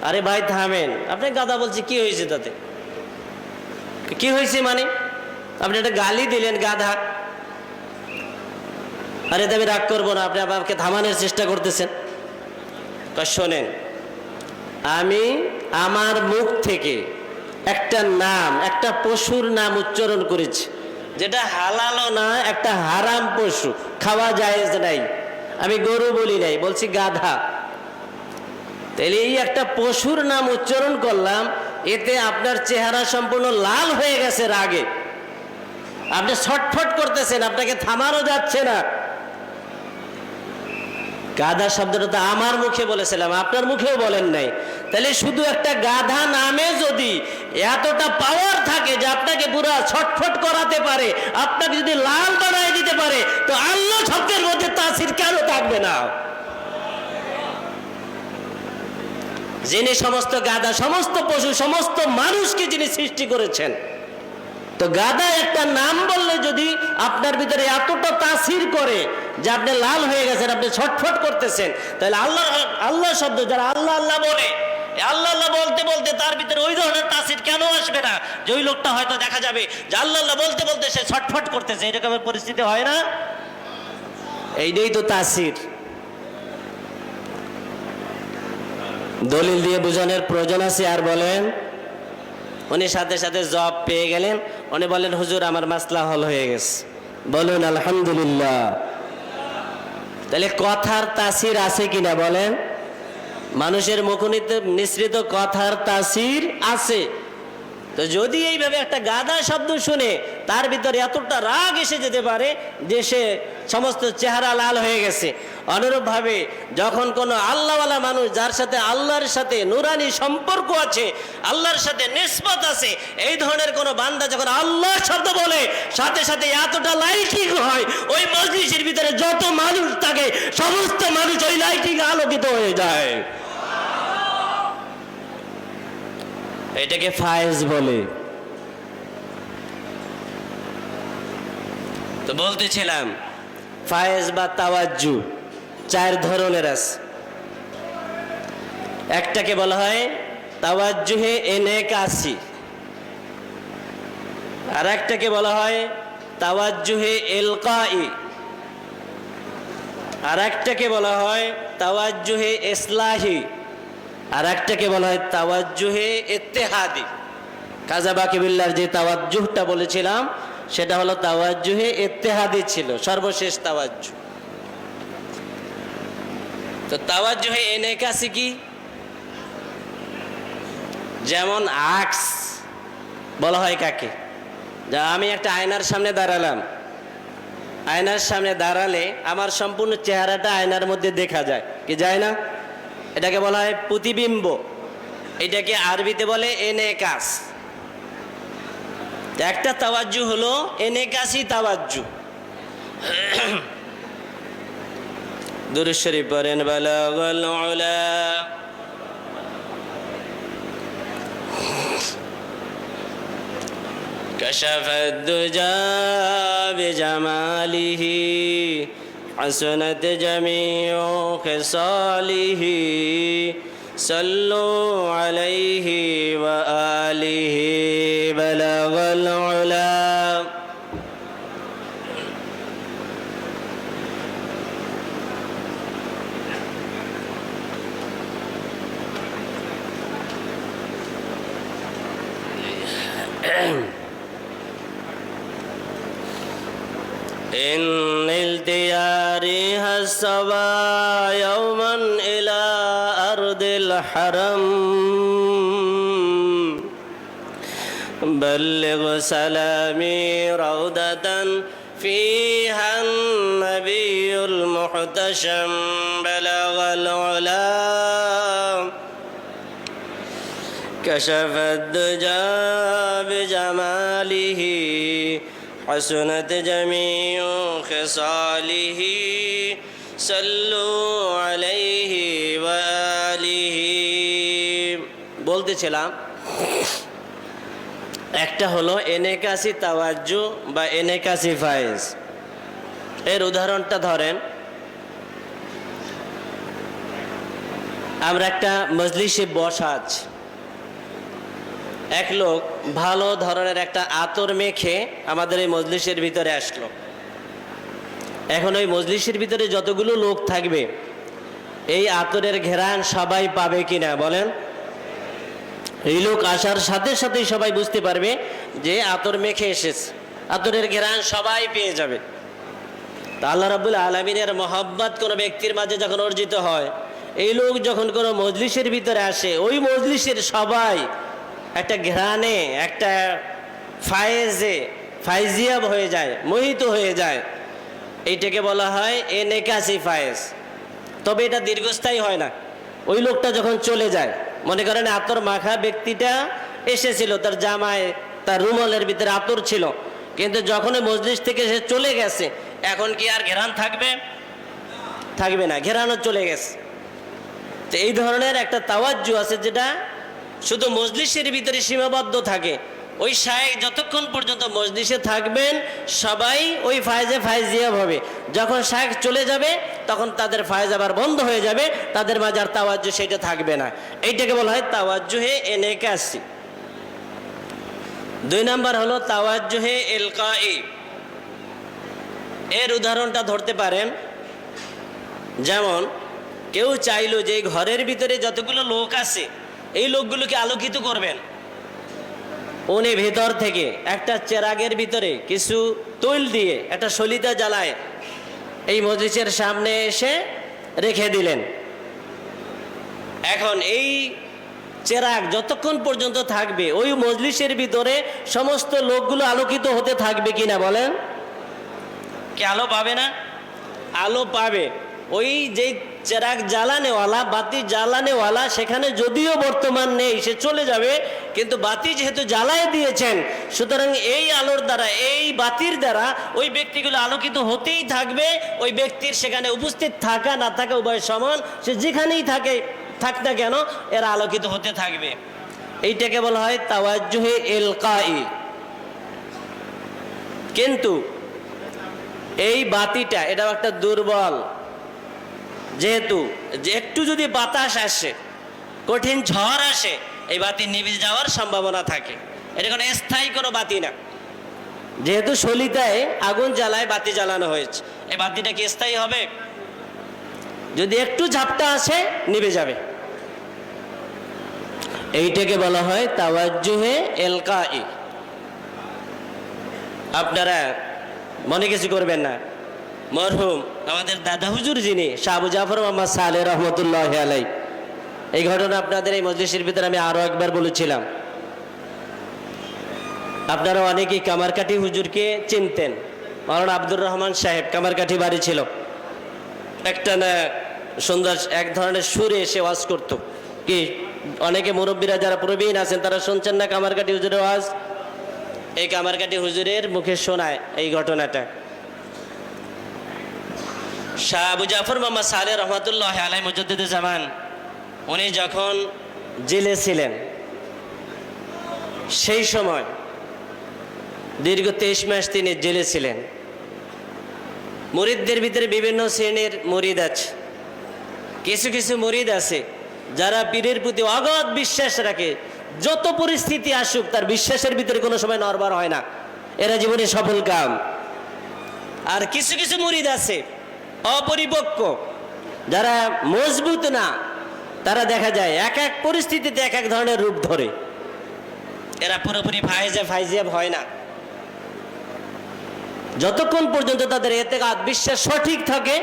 আরে ভাই থামেন, আপনি গাধা বলছি কি হয়েছে তাতে? কি হয়েছে মানে? আপনি একটা গালি দিলেন গাধা। আরে আমি রাগ করবো না, আপনি আমাকে থামানোর চেষ্টা করতেছেন। শোনেন, আমি আমার মুখ থেকে একটা নাম, একটা পশুর নাম উচ্চারণ করেছি, যেটা হালালও না, একটা হারাম পশু, খাওয়া জায়েজ নাই। আমি গরু বলি নাই, বলছি গাধা। তাহলে এই একটা পশুর নাম উচ্চারণ করলাম, এতে আপনার চেহারা সম্পূর্ণ লাল হয়ে গেছে রাগে, আপনি ছটফট করতেছেন, আপনাকে থামানো যাচ্ছে না। গাধা শব্দটা তো আমার মুখে বলেছিলাম, আপনার মুখেও বলেন নাই। তাহলে শুধু একটা গাধা নামে যদি এতটা পাওয়ার থাকে যে আপনাকে পুরো ছটফট করাতে পারে, আপনাকে যদি লাল বানায় দিতে পারে, তো আল্লাহ শব্দের মধ্যে তাসির কেন থাকবে না? যিনি সমস্ত গাধা, সমস্ত পশু, সমস্ত মানুষকে যিনি সৃষ্টি করেছেন, তো গাধা একটা নাম বললে যদি আপনার ভিতরে এতটা তাসির করে যে আপনি লাল হয়ে গেছেন, আপনি ছটফট করতেছেন, তাহলে আল্লাহ শব্দ যারা আল্লাহ আল্লাহ বলে, আল্লাহ আল্লাহ বলতে বলতে তার ভিতরে ওই ধরনের তাসির কেন আসবে না? যে ওই লোকটা হয়তো দেখা যাবে যে আল্লাহ আল্লাহ বলতে বলতে সে ছটফট করতেছে, এরকমের পরিস্থিতি হয় না? এইটাই তো তাসির। দলিল দিয়ে বোঝানোর প্রয়োজন আছে? আর বলেন। উনি সাথে সাথে জব পেয়ে গেলেন, উনি বলেন হুজুর আমার মাসলা হল হয়ে গেছে। বলুন আলহামদুলিল্লাহ। তাহলে কথার তাসির আছে কিনা বলেন? মানুষের মুখনিতে নিঃসৃত কথার তাসির আছে। তো যদি এইভাবে একটা গাধা শব্দ শুনে তার ভিতরে এতটা রাগ এসে যেতে পারে যে সে সমস্ত চেহারা লাল হয়ে গেছে, অনুরূপভাবে যখন কোনো আল্লাহওয়ালা মানুষ, যার সাথে আল্লাহর সাথে নুরানি সম্পর্ক আছে, আল্লাহর সাথে নিসবত আছে, এই ধরনের কোনো বান্দা যখন আল্লাহ শব্দ বলে, সাথে সাথে এতটা লাইটিং হয়, ওই মজলিসের ভিতরে যত মানুষ থাকে সমস্ত মানুষ ওই লাইটিং আলোকিত হয়ে যায়। এটাকে ফায়েজ বলে। তো বলতেছিলাম ফায়েজ বা তাওয়াজ্জু চার ধরনের আছে। একটাকে বলা হয় তাওয়াজ্জুহে ইনকাসি, আর একটাকে বলা হয় তাওয়াজ্জুহে ইলকাই, আর একটাকে বলা হয় তাওয়াজ্জুহে ইসলাহি, আর একটাকে বলা হয় তাওয়াজ্জুহে ইত্তেহাদি। কাজা বাকিবিল্লাহর যে তাওয়াজ্জুহটা বলেছিলাম সেটা হলো তাওয়াজ্জুহে ইত্তেহাদি ছিল, সর্বশেষ তাওয়াজ্জুহ। তো তাওয়াজ্জুহে ইনকাসি কি? যেমন আকস বলা হয় কাকে? যা আমি একটা আয়নার সামনে দাঁড়ালাম, আয়নার সামনে দাঁড়ালে আমার সম্পূর্ণ চেহারাটা আয়নার মধ্যে দেখা যায়, কি যায় না? এটাকে বলা হয় প্রতিবিম্ব। এটাকে আরবিতে বলে ইনকাস। একটা তাওয়াজ্জু হলো ইনকাসি তাওয়াজ্জু। দুরূদ শরীফ পড়েন, বালাগাল উলা কাশাফাদ দুজা বিজামালিহি حسنت جميع خصاله صلوا عليه وآله بلغ العلا. إن التيارها الصبا يوما إلى أرض الحرم بلغ سلامي روضة فيها النبي المحتشم بلغ العلا كشف الدجى بجماله حسنت جميع خصاله صلوا عليه وآله. বলতেছিলাম একটা হলো ইনকাসি তাওয়াজ্জু বা ইনকাসি ফায়েজ, এর উদাহরণটা ধরেন, আমরা একটা মজলিসে বসা আছি, এক লোক ভালো ধরনের একটা আতর মেখে আমাদের এই মজলিসের ভিতরে আসলো। এখন ওই মজলিসের ভিতরে যতগুলো লোক থাকবে এই আতরের ঘেরান সবাই পাবে কিনা বলেন? এই লোক আসার সাথে সাথেই সবাই বুঝতে পারবে যে আতর মেখে এসেছে, আতরের ঘেরান সবাই পেয়ে যাবে। তা আল্লাহ রাব্বুল আলামিনের মহব্বত কোনো ব্যক্তির মাঝে যখন অর্জিত হয়, এই লোক যখন কোনো মজলিসের ভিতরে আসে, ওই মজলিসের সবাই একটা ঘ্রাণে, একটা ফাইজিয়াব হয়ে যায়, মোহিত হয়ে যায়। এইটাকে বলা হয় নেকাসি ফায়েজ। তবে এটা দীর্ঘস্থায়ী হয় না। ওই লোকটা যখন চলে যায়, মনে করেন আতর মাখা ব্যক্তিটা এসেছিল, তার জামায় তার রুমালের ভিতরে আতর ছিল, কিন্তু যখন ওই মজলিস থেকে সে চলে গেছে, এখন কি আর ঘেরান থাকবে? থাকবে না, ঘেরানো চলে গেছে। তো এই ধরনের একটা তাওয়াজ্জু আছে যেটা শুধু মজলিসের ভিতরে সীমাবদ্ধ থাকে। ওই শায়েখ যতক্ষণ পর্যন্ত মজলিসে থাকবেন সবাই ওই ফায়েজিয়াব হবে। যখন শায়েখ চলে যাবে তখন তাদের ফায়েজ আবার বন্ধ হয়ে যাবে, তাদের মাঝে আর তাওয়াজ্জু সেটা থাকবে না। এইটাকে বলা হয় তাওয়াজ্জুহে নেকাসি। 2 নাম্বার হলো তাওয়াজ্জুহে ইলকাই। এর উদাহরণটা ধরতে পারেন, যেমন কেউ চাইলো যে ঘরের ভিতরে যতগুলো লোক আছে এই লোকগুলোকে আলোকিত করবেন। উনি ভেতর থেকে একটা চেরাগের ভিতরে কিছু তৈল দিয়ে একটা সলিতা জ্বালায় এই মজলিসের সামনে এসে রেখে দিলেন। এখন এই চেরাগ যতক্ষণ পর্যন্ত থাকবে ওই মজলিসের ভিতরে সমস্ত লোকগুলো আলোকিত হতে থাকবে কিনা বলেন? কি আলো পাবে না? আলো পাবে। ওই যে চেরাগ জ্বালানেওয়ালা, বাতি জ্বালানেওয়ালা সেখানে যদিও বর্তমান নেই, সে চলে যাবে, কিন্তু বাতি যেহেতু জ্বালায় দিয়েছেন, সুতরাং এই আলোর দ্বারা, এই বাতির দ্বারা ওই ব্যক্তিগুলো আলোকিত হতেই থাকবে। ওই ব্যক্তির সেখানে উপস্থিত থাকা না থাকা উভয় সমান, সে যেখানেই থাক না কেন এরা আলোকিত হতে থাকবে। এইটাকে বলা হয় তাওয়াজ্জুহে ইলকাই। কিন্তু এই বাতিটা এটাও একটা দুর্বল, যেহেতু যে একটু যদি বাতাস আসে, কঠিন ঝড় আসে, এই বাতি নিভে যাওয়ার সম্ভাবনা থাকে। এটা কোনো স্থায়ী কোনো বাতি না। যেহেতু সলিতায় আগুন জ্বালায় বাতি জ্বালানো হয়েছে, এই বাতিটা কি স্থায়ী হবে? যদি একটু ঝাপটা আসে নিভে যাবে। এইটাকে বলা হয় তাওয়াজ্জুহে ইলকাই। আপনারা মনে কিছু করবেন না, মরহুম আমাদের দাদা হুজুর যিনি শাহ আবু জাফর মোহাম্মদ সালেহ রহমতুল্লাহ আলাই, এই ঘটনা আপনাদের এই মজলিসের ভিতরে আমি আরো একবার বলেছিলাম। আপনারা অনেকেই কামারকাঠি হুজুরকে চিনতেন। মাওলানা আব্দুর রহমান সাহেব কামারকাঠি বাড়ি ছিল। একটা না সুন্দর এক ধরনের সুরে এসে ওয়াজ করতো। কি অনেকে মুরব্বীরা যারা প্রবীণ আছেন তারা শুনছেন না কামারকাঠি হুজুরের ওয়াজ? এই কামারকাঠি হুজুরের মুখে শোনায় এই ঘটনাটা। শাহ আবু জাফর মোহাম্মদ সালেহ রহমতুল্লাহ আলাই মুজাদ্দিদে জামান, উনি যখন জেলে ছিলেন সেই সময় দীর্ঘ 23 মাস তিনি জেলে ছিলেন। মুরিদদের ভিতরে বিভিন্ন শ্রেণীর মুরিদ আছে। কিছু কিছু মুরিদ আছে যারা পীরের প্রতি অগাধ বিশ্বাস রাখে, যত পরিস্থিতি আসুক তার বিশ্বাসের ভিতরে কোনো সময় নড়বড় হয় না, এরা জীবনে সফল কাম। আর কিছু কিছু মুরিদ আছে অপরিপক্ক, যারা মজবুত না, তারা দেখা যায় এক এক পরিস্থিতিতে এক এক ধরনের রূপ ধরে। এরা পুরোপুরি ফাইজিয়াব হয় না। যতক্ষণ পর্যন্ত তাদের এতেকাদ বিশ্বাস সঠিক থাকে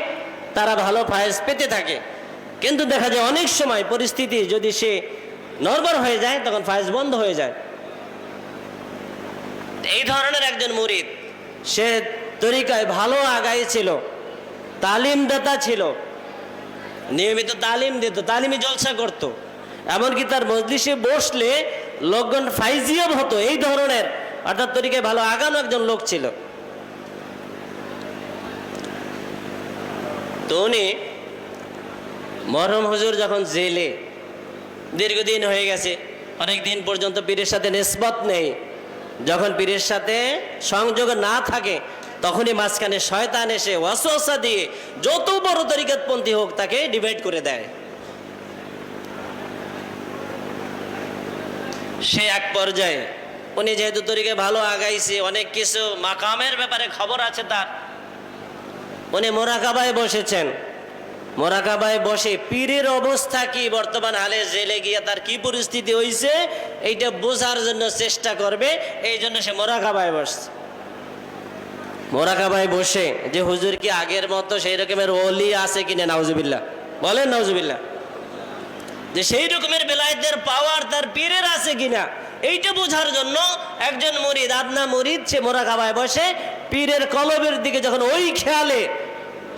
তারা ভালো ফায়েজ পেতে থাকে। কিন্তু দেখা যায় অনেক সময় পরিস্থিতি যদি সে নড়বড় হয়ে যায় তখন ফায়েজ বন্ধ হয়ে যায়। এই ধরনের একজন মুরিদ, সে তরিকায় ভালো আগাই ছিল, তালিমদাতা ছিল, নিয়মিত তালিম দিত, তালিমি জলসা করত, এমনকি তার মজলিসে বসলে লোকগণ ফাইজিয়াব হতো। এই ধরনের অর্থাৎ তরিকায় ভালো আগানো একজন লোক ছিল। তো উনি মরহুম হুজুর যখন জেলে দীর্ঘদিন হয়ে গেছে, অনেক দিন পর্যন্ত পীরের সাথে নিসবত নেই, যখন পীরের সাথে সংযোগ না থাকে তখনই মাঝখানে শয়তান এসে ওয়াসওয়াসা দিয়ে যত বড় তরিকতপন্থী হোক তাকে ডিভাইড করে দেয়। সে এক পর্যায়ে উনি যেহেতু তরিকে ভালো আগাইছে, অনেক কিছু মাকামের ব্যাপারে খবর আছে তার, উনি মোরাকাবায় বসেছেন। মোরাকাবায় বসে পীরের অবস্থা কি, বর্তমান হালে জেলে গিয়ে তার কি পরিস্থিতি হয়েছে এইটা বোঝার জন্য চেষ্টা করবে, এই জন্য সে মোরাকাবায় বসছে। মোরাকাবায় বসে যে হুজুর কি আগের মতো সেই রকমের ওলি আছে কিনা, নাউজুবিল্লাহ বলেন, নাউজুবিল্লাহ, যে সেই রকমের বেলায়েতের পাওয়ার তার পীরের আছে কিনা এইটা বোঝার জন্য একজন মুরিদ, আদনা মুরিদ, সে মোরাকাবায় বসে পীরের কলবের দিকে যখন ওই খেয়ালে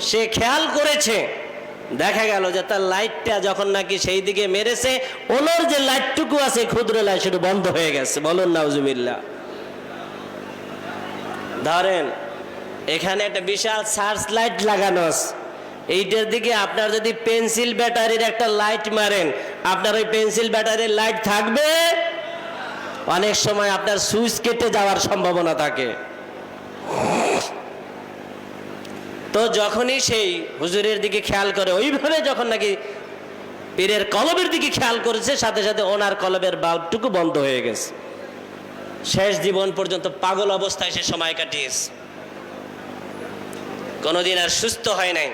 সে খেয়াল করেছে, দেখা গেল যে তার লাইটটা যখন নাকি সেই দিকে মেরেছে, ওনার যে লাইটটুকু আছে ক্ষুদ্র লাইট সেটা বন্ধ হয়ে গেছে। বলুন নাউজুবিল্লাহ। ধরেন এখানে একটা বিশাল সার্চ লাইট লাগানো আছে, এইটার দিকে আপনার যদি পেন্সিল ব্যাটারির একটা লাইট মারেন, আপনার ওই পেন্সিল ব্যাটারির লাইট থাকবে? অনেক সময় আপনার সুইচ কেটে যাওয়ার সম্ভাবনা থাকে। তো যখনই সেই হুজুরের দিকে খেয়াল করে, ওইভাবে যখন নাকি পীরের কলবের দিকে খেয়াল করেছে, সাথে সাথে ওনার কলবের বাল্বটুকু বন্ধ হয়ে গেছে। শেষ জীবন পর্যন্ত পাগল অবস্থায় সে সময় কাটিয়েছে, কোনোদিন আর সুস্থ হয় নাই।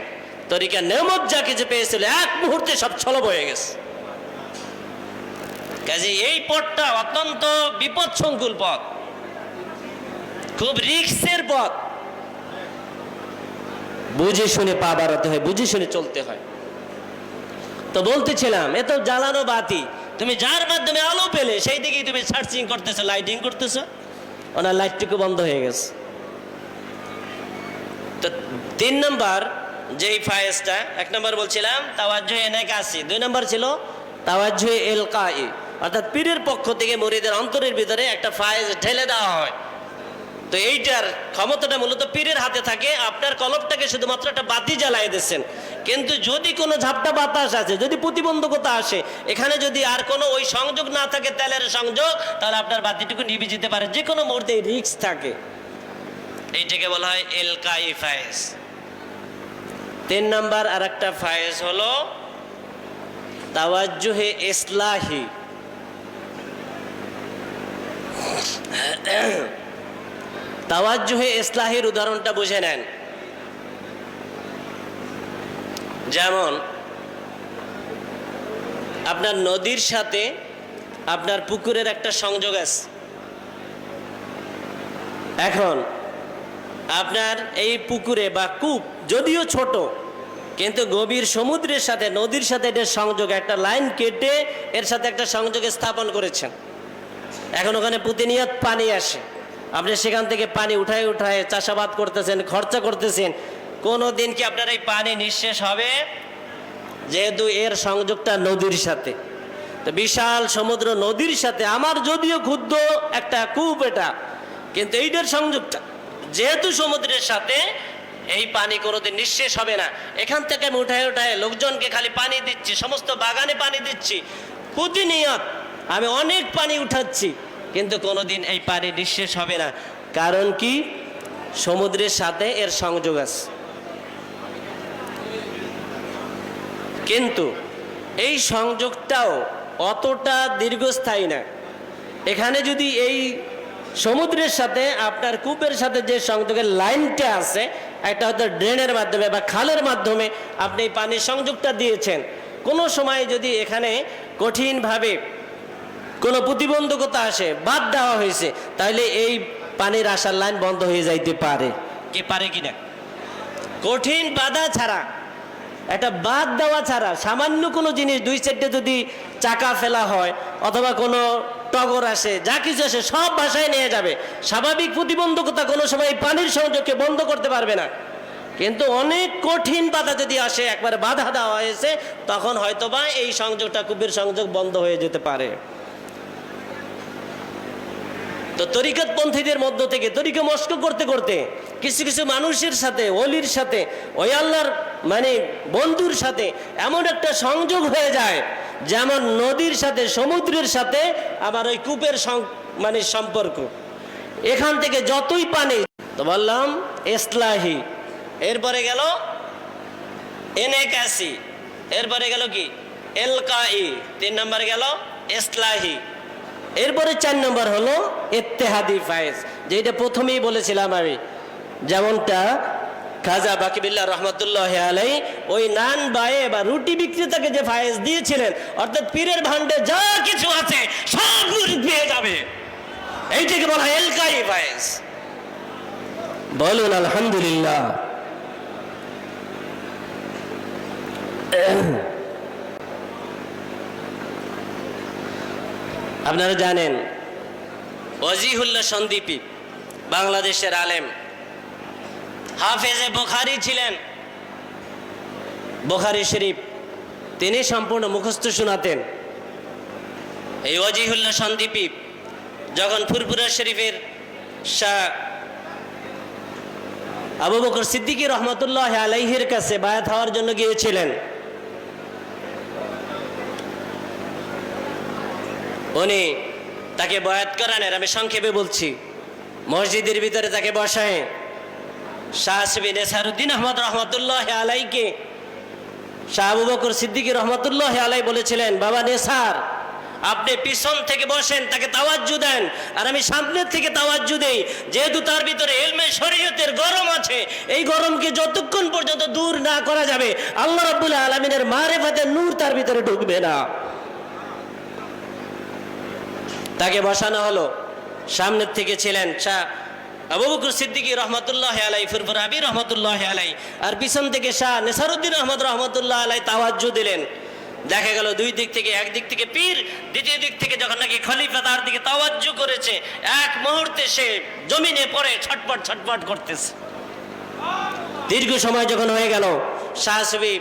তরিকা নেয়ামত যা কিছু পেয়েছিল এক মুহূর্তে সব ছলব হয়ে গেছে। কাজে এই পথটা অত্যন্ত বিপদসংকুল পথ, খুব রিস্কের পথ, বুঝে শুনে পা বাড়াতে হয়, বুঝে শুনে চলতে হয়। তো বলতেছিলাম, এ তো জ্বালানো বাতি, তুমি যার মাধ্যমে আলো পেলে সেই দিকেই তুমি সার্চিং করতেছো, লাইটিং করতেছো, ওনার লাইটটুকু বন্ধ হয়ে গেছে। তো 3 নম্বর যেই ফায়েজটা, 1 নম্বর বলছিলাম তাওয়াজ্জুহ ইনাকাসি, 2 নম্বর ছিল তাওয়াজ্জুহ ইলকাই, অর্থাৎ পীরের পক্ষ থেকে মুরিদের অন্তরের ভিতরে একটা ফায়েজ ঢেলে দেওয়া হয়। তো এইটার ক্ষমতাটা মূলত পীরের হাতে থাকে। আপনার কলবটাকে শুধুমাত্র একটা বাতি জ্বালাই দিচ্ছেন, কিন্তু যদি কোনো ঝাপটা বাতাস আছে, যদি প্রতিবন্ধকতা আসে, এখানে যদি আর কোনো ওই সংযোগ না থাকে, তেলের সংযোগ, তাহলে আপনার বাতিটুকু নিভে যেতে পারে, যে কোনো মুহূর্তে রিস্ক থাকে। এইটাকে বলা হয় ইলকাই ফায়েজ। 3 নম্বর আর একটা ফায়েজ হলো তাওয়াজ্জুহে ইসলাহি। তাওয়াজ্জুহে ইসলাহির উদাহরণটা বুঝে নেন। যেমন আপনার নদীর সাথে আপনার পুকুরের একটা সংযোগ আছে। এখন আপনার এই পুকুরে বা কূপ যদিও ছোট, কিন্তু গভীর সমুদ্রের সাথে, নদীর সাথে এটার সংযোগ, একটা লাইন কেটে এর সাথে একটা সংযোগ স্থাপন করেছেন। এখন ওখানে প্রতিনিয়ত পানি আসে, আপনি সেখান থেকে পানি উঠায় উঠায় চাষাবাদ করতেছেন, খরচা করতেছেন, কোনো দিন কি আপনার এই পানি নিঃশেষ হবে? যেহেতু এর সংযোগটা নদীর সাথে, তো বিশাল সমুদ্র নদীর সাথে আমার যদিও ক্ষুদ্র একটা কূপ এটা, কিন্তু এইটার সংযোগটা যেহেতু সমুদ্রের সাথে, এই পানি কোনোদিন নিঃশেষ হবে না। এখান থেকে আমি উঠায় উঠায় লোকজনকে খালি পানি দিচ্ছি, সমস্ত বাগানে পানি দিচ্ছি, প্রতিনিয়ত আমি অনেক পানি উঠাচ্ছি, কিন্তু কোনোদিন এই পানি নিঃশেষ হবে না। কারণ কি? সমুদ্রের সাথে এর সংযোগ আছে। কিন্তু এই সংযোগটাও অতটা দীর্ঘস্থায়ী না। এখানে যদি এই সমুদ্রের সাথে আপনার কূপের সাথে যে সংযোগের লাইনটা আছে, একটা হয়তো ড্রেনের মাধ্যমে বা খালের মাধ্যমে আপনি পানির সংযোগটা দিয়েছেন, কোনো সময় যদি এখানে কঠিনভাবে কোনো প্রতিবন্ধকতা আসে, বাদ দেওয়া হয়েছে, তাহলে এই পানির আসার লাইন বন্ধ হয়ে যাইতে পারে। কি পারে কিনা? কঠিন বাধা ছাড়া, একটা বাদ দেওয়া ছাড়া, সামান্য কোনো জিনিস 2 সাইডে যদি চাকা ফেলা হয় অথবা কোনো টগর আসে, যা কিছু আসে সব ভাষায় নিয়ে যাবে। স্বাভাবিক প্রতিবন্ধকতা কোনো সময় পানির সংযোগকে বন্ধ করতে পারবে না। কিন্তু অনেক কঠিন বাধা যদি আসে, একবার বাধা দেওয়া হয়েছে, তখন হয়তোবা এই সংযোগটা, কূপের সংযোগ বন্ধ হয়ে যেতে পারে। তো তরিকতপন্থীদের মধ্য থেকে তরিকা মস্ক করতে করতে কিছু কিছু মানুষের সাথে, ওলির সাথে, ওই আল্লাহর মানে বন্ধুর সাথে এমন একটা সংযোগ হয়ে যায়, যেমন নদীর সাথে সমুদ্রের সাথে আমার ওই কূপের মানে সম্পর্ক। এখান থেকে যতই পানি, তো বললাম ইসলাহি, এরপরে গেল এনেকাসি, এরপরে গেল কি এলকাই, 3 নম্বরে গেল ইসলাহি, এরপরে 4 নম্বর হলো ইত্তেহাদি ফায়েজ, যেটা প্রথমেই বলেছিলাম আমি। যেমনটা খাজা বাকিবিল্লাহ রহমতুল্লাহ আলাই ওই নান বায়ে বা রুটি বিক্রেতাকে যে ফায়েজ দিয়েছিলেন, অর্থাৎ পীরের ভান্ডে যা কিছু আছে সব মুরিদ পেয়ে যাবে, এইটাকে বলা হয় এলকাই ফায়েজ। বলুন আলহামদুলিল্লাহ। আপনারা জানেন ওয়াজিহুল্লাহ সন্দীপী বাংলাদেশের আলেম, হাফেজে বুখারী ছিলেন, বুখারী শরীফ তিনি সম্পূর্ণ মুখস্থ শোনাতেন। এই ওয়াজিহুল্লাহ সন্দীপী যখন ফুরফুরা শরীফের শাহ আবু বকর সিদ্দিকী রহমতুল্লাহ আলাইহির কাছে বায়াত হওয়ার জন্য গিয়েছিলেন, উনি তাকে বয়াত করানের, আমি সংক্ষেপে বলছি, মসজিদের ভিতরে তাকে বসায় শাহ আসবি নেসারউদ্দিন আহমদ রহমতুল্লাহ আলাইকে শাহ আবু বকর সিদ্দিকী রহমতুল্লাহ আলাই বলেছিলেন, বাবা নেসার আপনি পিছন থেকে বসেন, তাকে তাওয়াজ্জু দেন, আর আমি সামনের থেকে তাওয়াজ্জু দেই, যেহেতু তার ভিতরে ইলমে শরীয়তের গরম আছে, এই গরমকে যতক্ষণ পর্যন্ত দূর না করা যাবে আল্লাহ রাব্বুল আলামিনের মারিফাতের নূর তার ভিতরে ঢুকবে না। তাকে বসানো হলো, সামনের থেকে ছিলেন শাহ আবু বকর সিদ্দিকী রহমতুল্লাহ আলাই, ফুরফুরা আবি রহমতুল্লাহ আলাই, আর পিছন থেকে শাহ নেসারউদ্দিন আহমদ রহমতুল্লাহ আলাই তাওয়াজ্জু দিলেন। দেখা গেল দুই দিক থেকে, একদিক থেকে পীর, দ্বিতীয় দিক থেকে যখন নাকি খলিফা তার দিকে তাওয়াজ্জু করেছে, এক মুহূর্তে সে জমিনে পড়ে ছটপট ছটপট করতেছে। দীর্ঘ সময় যখন হয়ে গেল, শাহ সুবি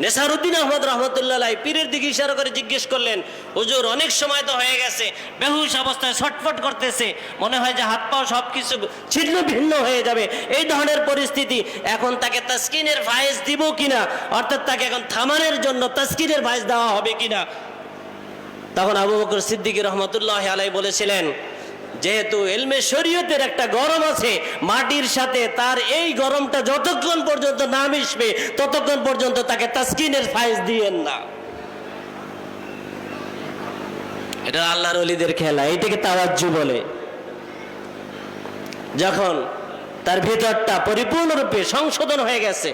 নেসারউদ্দিন আহমদ রহমতুল্লাহ আলাই পীরের দিকে ইশারা করে জিজ্ঞেস করলেন, হুজুর অনেক সময় তো হয়ে গেছে, বেহুশ অবস্থায় ছটফট করতেছে, মনে হয় যে হাত পাও সব কিছু ছিন্ন ভিন্ন হয়ে যাবে, এই ধরনের পরিস্থিতি, এখন তাকে তাসকিনের ফায়েজ দিব কিনা, অর্থাৎ তাকে এখন থামানোর জন্য তাসকিনের ফায়েজ দেওয়া হবে কিনা। তখন আবু বকর সিদ্দিকী রহমতুল্লাহ আলাই বলেছিলেন, যেহেতু ইলমে শরীয়তের একটা গরম আছে মাটির সাথে, তার এই গরমটা যতক্ষণ পর্যন্ত না মিশবে ততক্ষণ পর্যন্ত তাকে তাসকিনের ফায়েজ দিয়েন না। এটা আল্লাহর ওলিদের খেলা, এইটাকে তাওয়াজ্জু বলে। যখন তার ভিতরটা পরিপূর্ণরূপে সংশোধন হয়ে গেছে,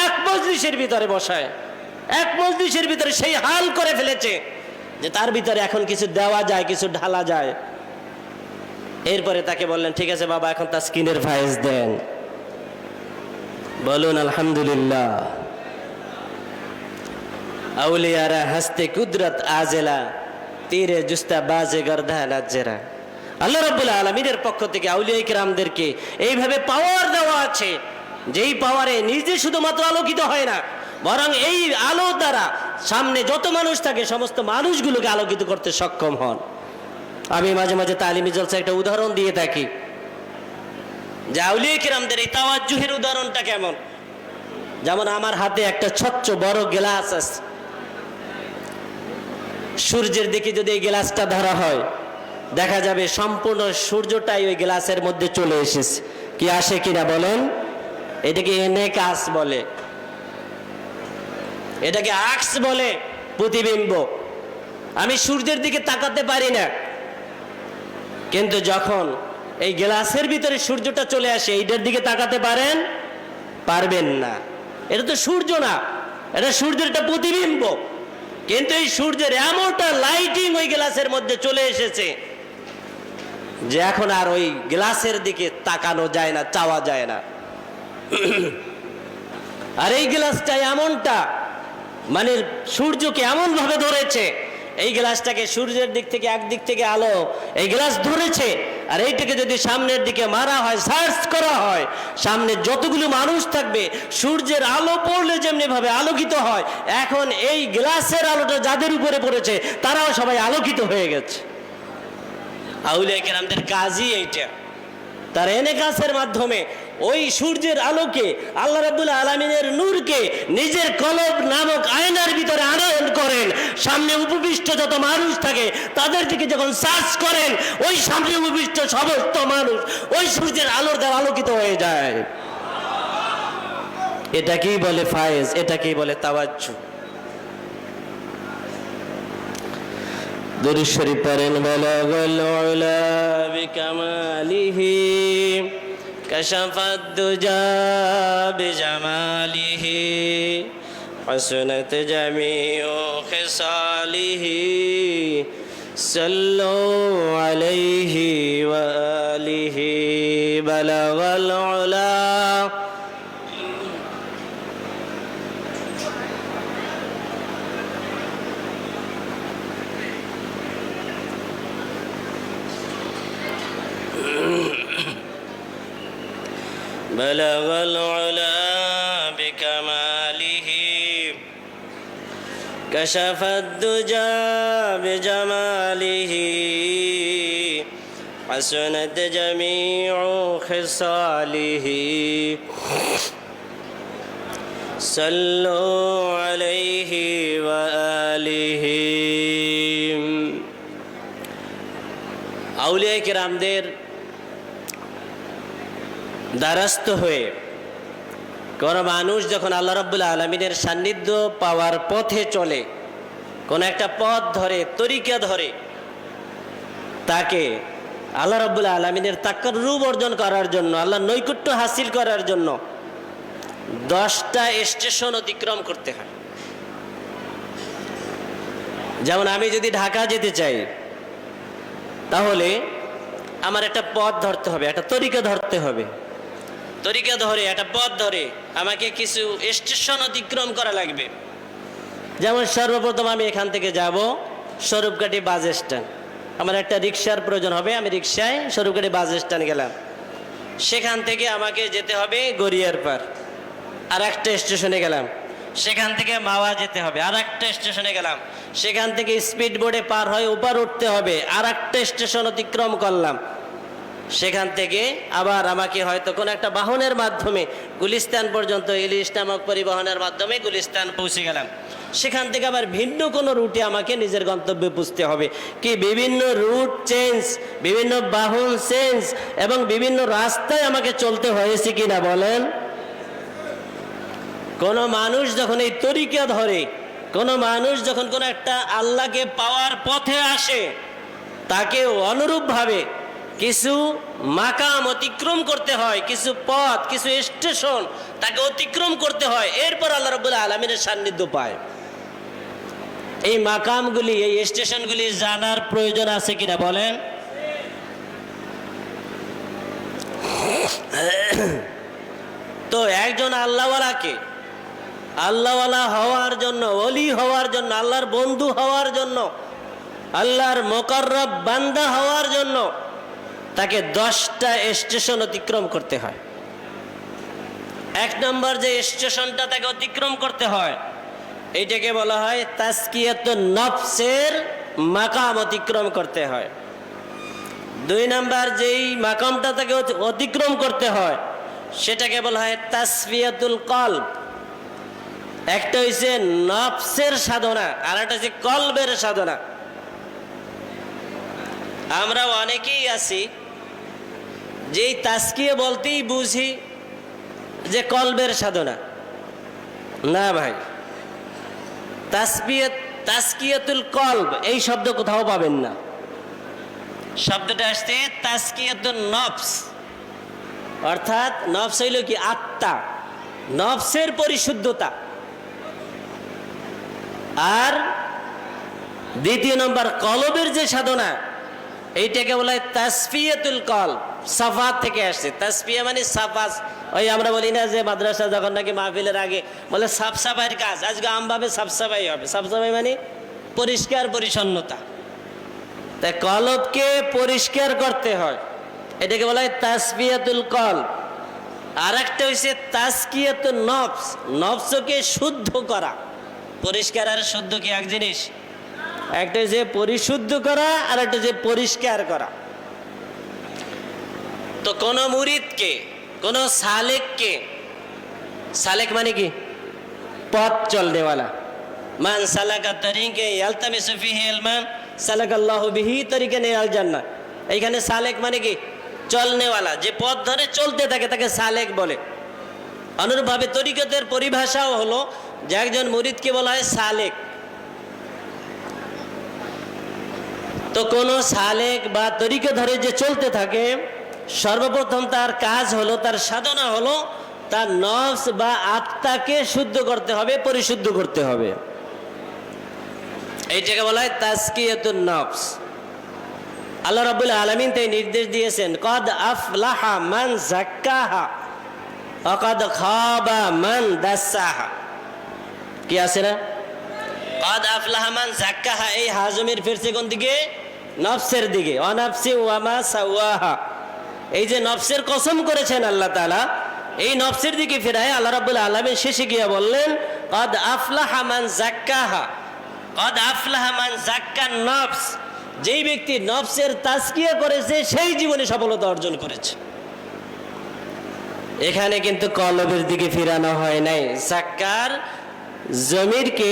এক মজলিসের ভিতরে বসায়, এক মজলিসের ভিতরে সেই হাল করে ফেলেছে যে তার ভিতরে এখন কিছু দেওয়া যায়, কিছু ঢালা যায়। এরপরে তাকে বললেন, ঠিক আছে বাবা, এখন তাসকিনের ফায়েজ দেন। বলুন আলহামদুলিল্লাহ। আউলিয়ারা হাসতে কুদরত আজেলা, তীরে জুস্তা বাজে গর্দা নাজেরা। আল্লাহ রাব্বুল আলামিনের পক্ষ থেকে আউলিয়া কিরামদেরকে এইভাবে পাওয়ার দেওয়া আছে, যেই পাওয়ারে নিজে শুধুমাত্র আলোকিত হয় না, বরং এই আলো দ্বারা সামনে যত মানুষ থাকে সমস্ত মানুষগুলোকে আলোকিত করতে সক্ষম হন। আমি মাঝে মাঝে তালিমি জলসা একটা উদাহরণ দিয়ে থাকি, যে আউলিয়া কিরামদের এই তাওয়াজ্জুহের উদাহরণটা কেমন। যেমন আমার হাতে একটা ছোট্ট বড় গ্লাস আছে, সূর্যের দিকে যদি এই গ্লাসটা ধরা হয়, দেখা যাবে সম্পূর্ণ সূর্যটাই ওই গ্লাসের মধ্যে চলে এসেছে। কি আসে কিনা বলেন? এটাকে এনেকাস বলে, এটাকে আকস বলে, প্রতিবিম্ব। আমি সূর্যের দিকে তাকাতে পারি না, কিন্তু যখন এই গ্লাসের ভিতরে সূর্যটা চলে আসে, এইটার দিকে তাকাতে পারেন? পারবেন না। এটা তো সূর্য না, এটা সূর্যের একটা প্রতিবিম্ব। কিন্তু এই সূর্যের এমনটা লাইটিং ওই গ্লাসের মধ্যে চলে এসেছে যে এখন আর ওই গ্লাসের দিকে তাকানো যায় না, চাওয়া যায় না। আর এই গ্লাসটা এমনটা, মানে সূর্যকে এমন ভাবে ধরেছে, এই গ্লাসটাকে সূর্যের দিক থেকে একদিক থেকে আলো এই গ্লাস ধরেছে, আর এইটাকে যদি সামনের দিকে মারা হয়, সার্চ করা হয়, সামনে যতগুলো মানুষ থাকবে সূর্যের আলো পড়লে যেমনি ভাবে আলোকিত হয়, এখন এই গ্লাসের আলোটা যাদের উপরে পড়েছে তারাও সবাই আলোকিত হয়ে গেছে। আউলিয়া কেরামদের কাজই এইটা, তার এনেকাসের মাধ্যমে ওই সূর্যের আলোকে, আল্লাহ রাব্বুল আলামিনের নূরকে নিজের কলব নামক আয়নার ভিতরে আনয়ন করেন। সামনে উপবিষ্ট যত মানুষ থাকে তাদের দিকে যখন সার্চ করেন, ওই সামনে উপবিষ্ট সমস্ত মানুষ ওই সূর্যের আলোর দ্বারা আলোকিত হয়ে যায়। এটাকেই বলে ফায়েজ, এটাকেই বলে তাওয়াজ্জু। দুরূদ শরীফ পড়েন। বালাগাল উলা বিকামালিহি কাশাফাদ দুজা বিজামালিহি হাসনাত জামিউ খিসালিহি সাল্লু আলাইহি ওয়া আলিহি। বালাগাল উলা بلغ العلا بكماله كشف الدجى بجماله حسنت جميع خصاله صلوا عليه وآله। আউলিয়া কিরামদের দ্বারস্থ হয়ে কোন মানুষ যখন আল্লাহ রাব্বুল আলামিনের সান্নিধ্য পাওয়ার পথে চলে, কোন একটা পথ ধরে, তরিকা ধরে, তাকে আল্লাহ রাব্বুল আলামিনের তাকাররুব অর্জন করার জন্য, আল্লাহর নৈকট্য হাসিল করার জন্য 10টা স্টেশন অতিক্রম করতে হয়। যেমন আমি যদি ঢাকা যেতে চাই, তাহলে আমার একটা পথ ধরতে হবে, একটা তরিকা ধরতে হবে। তরিকা ধরে, একটা পথ ধরে আমাকে কিছু স্টেশন অতিক্রম করা লাগবে। যেমন সর্বপ্রথম আমি এখান থেকে যাব স্বরূপকাঠি বাস স্ট্যান্ড, আমার একটা রিক্সার প্রয়োজন হবে, আমি রিক্সায় স্বরূপকাঠি বাস স্ট্যান্ড গেলাম। সেখান থেকে আমাকে যেতে হবে গড়িয়ার পার, আর একটা স্টেশনে গেলাম। সেখান থেকে মাওয়া যেতে হবে, আর একটা স্টেশনে গেলাম। সেখান থেকে স্পিড বোর্ডে পার হয়ে ওপার উঠতে হবে, আর একটা স্টেশন অতিক্রম করলাম। সেখান থেকে আবার আমাকে হয়তো কোনো একটা বাহনের মাধ্যমে গুলিস্তান পর্যন্ত, ইলিশ নামক পরিবহনের মাধ্যমে গুলিস্তান পৌঁছে গেলাম। সেখান থেকে আবার ভিন্ন কোনো রুটে আমাকে নিজের গন্তব্যে পৌঁছতে হবে। কি বিভিন্ন রুট চেঞ্জ, বিভিন্ন বাহন চেঞ্জ এবং বিভিন্ন রাস্তায় আমাকে চলতে হয়েছে কিনা বলেন? কোনো মানুষ যখন এই তরিকা ধরে, কোনো মানুষ যখন কোনো একটা আল্লাহকে পাওয়ার পথে আসে, তাকে অনুরূপভাবে কিছু মাকাম অতিক্রম করতে হয়, কিছু পথ, কিছু স্টেশন তাকে অতিক্রম করতে হয়, এরপর আল্লাহ রাব্বুল আলামিনের সান্নিধ্য পায়। এই মাকামগুলি, এই স্টেশনগুলি জানার প্রয়োজন আছে কিনা বলেন? তো একজন আল্লাহওয়ালাকে আল্লাহওয়ালা হওয়ার জন্য, ওলি হওয়ার জন্য, আল্লাহর বন্ধু হওয়ার জন্য, আল্লাহর মুকাররব বান্দা হওয়ার জন্য তাকে 10টা স্টেশন অতিক্রম করতে হয়। 1 নম্বর যে স্টেশনটা তাকে অতিক্রম করতে হয়, এইটাকে বলা হয় তাজকিয়াতুন নফসের মাকাম অতিক্রম করতে হয়। 2 নম্বর যেই মাকামটা তাকে অতিক্রম করতে হয়, সেটাকে বলা হয় তাসফিয়াতুল কলব। একটা হচ্ছে নফসের সাধনা, আর একটা হচ্ছে কলবের সাধনা। আমরা অনেকেই আছি যেই তাজকিয়া বলতেই বুঝি যে কলবের সাধনা। না ভাই, তাজকিয়াতুল কলব এই শব্দ কোথাও পাবেন না। শব্দটা আসছে তাজকিয়াতুন নফস, অর্থাৎ নফস হইল কি? আত্মা, নফসের পরিশুদ্ধতা। আর 2 নম্বর কলবের যে সাধনা, এইটাকে বলা হয় তাসফিয়াতুল কলব, সাফা থেকে আসছে। তাসফিয়া মানে সাফা। ওই আমরা বলি না যে মাদ্রাসা যখন নাকি মাহফিলের আগে বলে সাফ সাফাইয়ের কাজ, আজকে আমভাবে সাফ সাফাই হবে। সাফ সাফাই মানে পরিষ্কার পরিচ্ছন্নতা। তাই কলবকে পরিষ্কার করতে হয়, এটাকে বলা হয় তাসফিয়াতুল কলব। আর একটা হচ্ছে তাজকিয়াতুন নফস, নফসকে শুদ্ধ করা। পরিষ্কার আর শুদ্ধ কি এক জিনিস? একটা যে পরিশুদ্ধ করা, আর একটা যে পরিষ্কার করা। তো কোন মুরিদকে, কোন সালেককে, সালেক মানে কি? পথ চলনেওয়ালা। মান সালাকা তরিকে ইয়ালতামিসু ফিহি ইলমান সালাকাল্লাহু বিহি তরিকান ইলাল জান্নাহ। এইখানে সালেক মানে কি? চলনেওয়ালা, যে পথ ধরে চলতে থাকে তাকে সালেক বলে। অনুরূপভাবে তরিকতের পরিভাষাও হলো যে একজন মুরিদকে বলা হয় সালেক। তো কোনো সালেক বা তরিকা ধরে যে চলতে থাকে, সর্বপ্রথম তার কাজ হলো, তার সাধনা হলো তার নফস বা আত্মাকে শুদ্ধ করতে হবে, পরিশুদ্ধ করতে হবে। এইটাকে বলা হয় তাজকিয়াতুন নফস। আল্লাহ রাব্বুল আলামিন তাই নির্দেশ দিয়েছেন, কদ আফলাহা মান যাক্কাহা ওয়া কদ খাবা মান দাসসাহা। কি আছে না? কদ আফলাহা মান যাক্কাহা, এই হাজমের ফিরছে কোন দিকে? নফসের দিকে। ওয়া নাফসি ওয়া মা সাওয়াহা, এই যে নফসের কসম করেছেন আল্লাহ তাআলা, এই নফসের দিকে ফেরায় আল্লাহ রাব্বুল আলামিন শেষে গিয়ে বললেন, কদ আফলাহা মান যাক্কাহা, কদ আফলাহা মান যাক্কান নফস, যেই ব্যক্তি নফসের তাজকিয়া করেছে সেই জীবনে সফলতা অর্জন করেছে। এখানে কিন্তু কলবের দিকে ফিরানো হয় নাই। যাক্কার জমিরকে,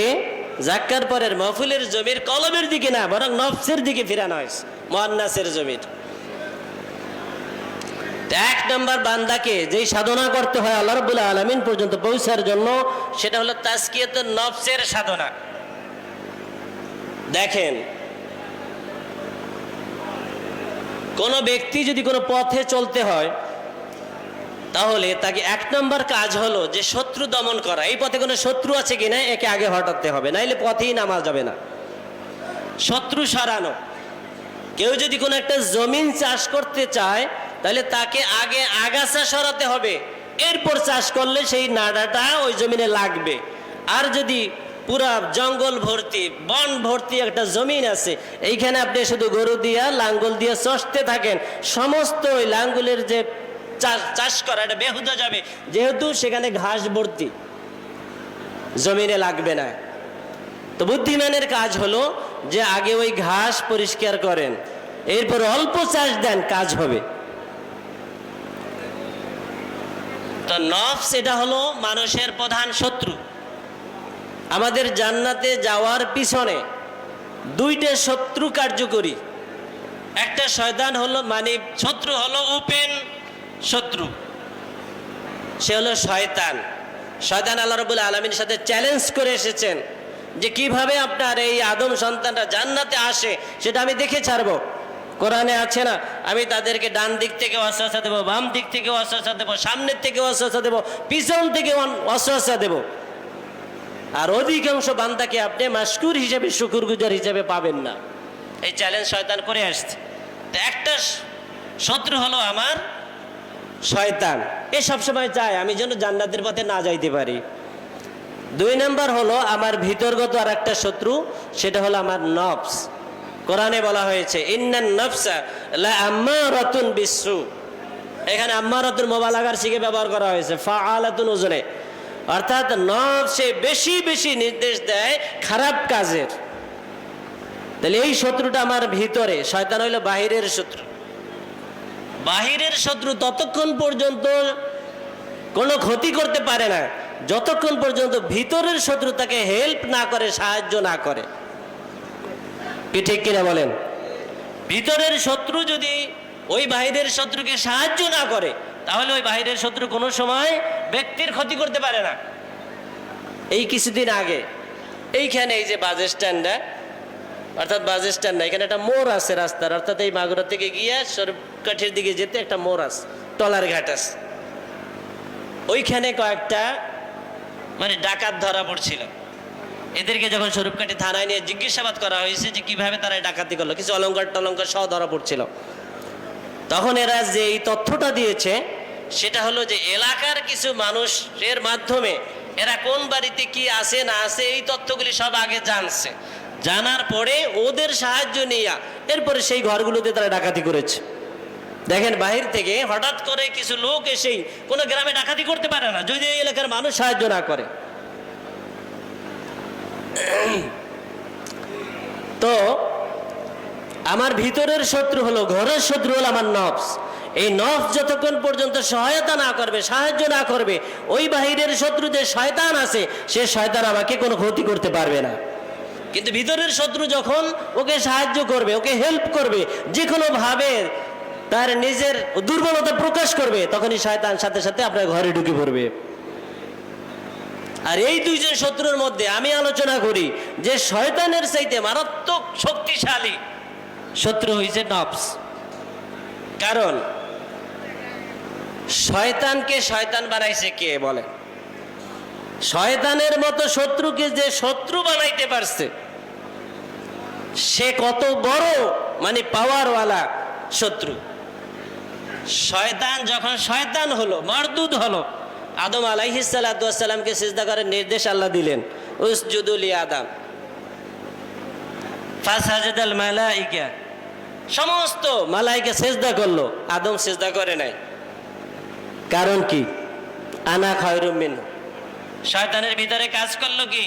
যাক্কার পরের মাহফিলের জমির কলবের দিকে না, বরং নফসের দিকে ফিরানো হয়েছে, মুআন্নাসের জমির। এক নম্বর বান্দাকে যেই সাধনা করতে হয় আল্লাহ রাব্বুল আলামিন পর্যন্ত পৌঁছার জন্য, সেটা হলো তাজকিয়াতুন নফসের সাধনা। দেখেন, কোন ব্যক্তি যদি কোনো পথে চলতে হয়, তাহলে তাকে এক নম্বর কাজ হলো যে শত্রু দমন করা। এই পথে কোনো শত্রু আছে কিনা একে আগে হটাতে হবে, নাইলে পথেই নামা যাবে না। শত্রু সরানো। কেউ যদি কোনো একটা জমিন চাষ করতে চায়, তাহলে তাকে আগে আগাছা সরাতে হবে, এরপর চাষ করলে সেই নাড়াটা ওই জমিনে লাগবে। আর যদি পুরা জঙ্গল ভর্তি, বন ভর্তি একটা জমিন আছে, এইখানে আপনি শুধু গরু দিয়া লাঙ্গল দিয়ে চষতে থাকেন, সমস্ত ওই লাঙ্গুলের যে চাষ করা এটা বেহুদা যাবে, যেহেতু সেখানে ঘাস ভর্তি, জমিনে লাগবে না। তো বুদ্ধিমানের কাজ হলো যে আগে ওই ঘাস পরিষ্কার করেন, এরপর অল্প চাষ দেন, কাজ হবে। তো নফস এটা হলো মানুষের প্রধান শত্রু। আমাদের জান্নাতে যাওয়ার পিছনে দুইটা শত্রু কার্যকরী। একটা শয়তান হলো, মানে শত্রু হলো ওপেন শত্রু, সে হলো শয়তান। শয়তান আল্লাহ রাব্বুল আলামিনের সাথে চ্যালেঞ্জ করে এসেছেন যে কিভাবে আপনার এই আদম সন্তানরা জান্নাতে আসে সেটা আমি দেখে ছাড়বো। কোরআনে আছে না, আমি তাদেরকে ডান দিক থেকে ওয়াসওয়াসা দেবো, বাম দিক থেকে ওয়াসওয়াসা দেবো, সামনের থেকে ওয়াসওয়াসা দেবো, পিছন থেকে ওয়াসওয়াসা দেবো। আর অধিকাংশ বান্দাকে আপনি মাশকুর হিসেবে, শুকরগুজার হিসেবে পাবেন না। এই চ্যালেঞ্জ শয়তান করে আসছে। তো একটা শত্রু হলো আমার শয়তান, এ সবসময় চায় আমি যেন জান্নাতের পথে না যাইতে পারি। দুই নাম্বার হলো আমার ভিতরগত আর একটা শত্রু, সেটা হলো আমার নফস। কোরআনে বলা হয়েছে, ইন্নান নফসা লাআম্মারাতুন বিসসু। এখানে আম্মারাতুন মুবালাগার শিখে ব্যবহার করা হয়েছে, ফাআলাতুন ওজনে, অর্থাৎ নফসে বেশি বেশি নির্দেশ দেয় খারাপ কাজের। তাহলে এই শত্রুটা আমার ভিতরে, শয়তান হইল বাহিরের শত্রু। বাহিরের শত্রু ততক্ষণ পর্যন্ত কোনো ক্ষতি করতে পারে না যতক্ষণ পর্যন্ত ভিতরের শত্রু তাকে হেল্প না করে, সাহায্য না করে। কি ঠিক কিনা বলেন? ভিতরের শত্রু যদি ওই বাহিরের শত্রুকে সাহায্য না করে, তাহলে ওই বাহিরের শত্রু কোনো সময় ব্যক্তির ক্ষতি করতে পারে না। এই কিছুদিন আগে এইখানে এই যে বাস স্ট্যান্ডটা, অর্থাৎ বাস স্ট্যান্ড না, এখানে একটা মোড় আছে রাস্তার, অর্থাৎ এই মাগুরা থেকে গিয়ে সরকাঠির দিকে যেতে একটা মোড় আছে, টলার ঘাট আছে। ওইখানে কয়েকটা মানে ডাকাত ধরা পড়ছিল। এদেরকে যখন স্বরূপকাঠি থানায় নিয়ে জিজ্ঞাসাবাদ করা হয়েছে যে কিভাবে তারা ডাকাতি করলো, কিছু অলঙ্কার টলঙ্কার সহ ধরা পড়ছিল, তখন এরা যে এই তথ্যটা দিয়েছে সেটা হলো যে এলাকার কিছু মানুষের মাধ্যমে এরা কোন বাড়িতে কি আছে না আছে এই তথ্যগুলি সব আগে জানছে, জানার পরে ওদের সাহায্য নিয়ে এরপরে সেই ঘরগুলোতে তারা ডাকাতি করেছে। দেখেন, বাহির থেকে হঠাৎ করে কিছু লোক এসেই কোনো গ্রামে ডাকাতি করতে পারে না যদি এই এলাকার মানুষ সাহায্য না করে। তো আমার ভিতরের শত্রু হলো, ঘরের শত্রু হলো আমার নফস। এই নফস যতক্ষণ পর্যন্ত সহায়তা না করবে, সাহায্য না করবে, ওই বাহিরের শত্রু যে শয়তান আছে সে শয়তান আমাকে কোনো ক্ষতি করতে পারবে না। কিন্তু ভিতরের শত্রু যখন ওকে সাহায্য করবে, ওকে হেল্প করবে, যে কোনো ভাবে তার নিজের দুর্বলতা প্রকাশ করবে, তখনই শয়তান সাথে সাথে আপনার ঘরে ঢুকে পড়বে। আর এই দুইজন শত্রুর মধ্যে আমি আলোচনা করি যে শয়তানের চাইতে মারাত্মক শক্তিশালী শত্রু হয়েছে নফস। কারণ শয়তানকে শয়তান বানাইছে কে বলে? শয়তানের মতো শত্রুকে যে শত্রু বানাইতে পারছে সে কত বড় মানে পাওয়ারওয়ালা শত্রু। শয়তান যখন শয়তান হলো, মারদুদ হলো, আদম আলাইহিস সালাতু ওয়াস সালামকে সিজদা করার নির্দেশ আল্লাহ দিলেন, উসজুদু লি আদম, ফাসাজাদাল মালাইকা, সমস্ত মালাইকা সিজদা করলো, আদম সিজদা করে নাই। কারণ কি? আনা খায়রুম মিনহু। শয়তানের ভিতরে কাজ করলো কি?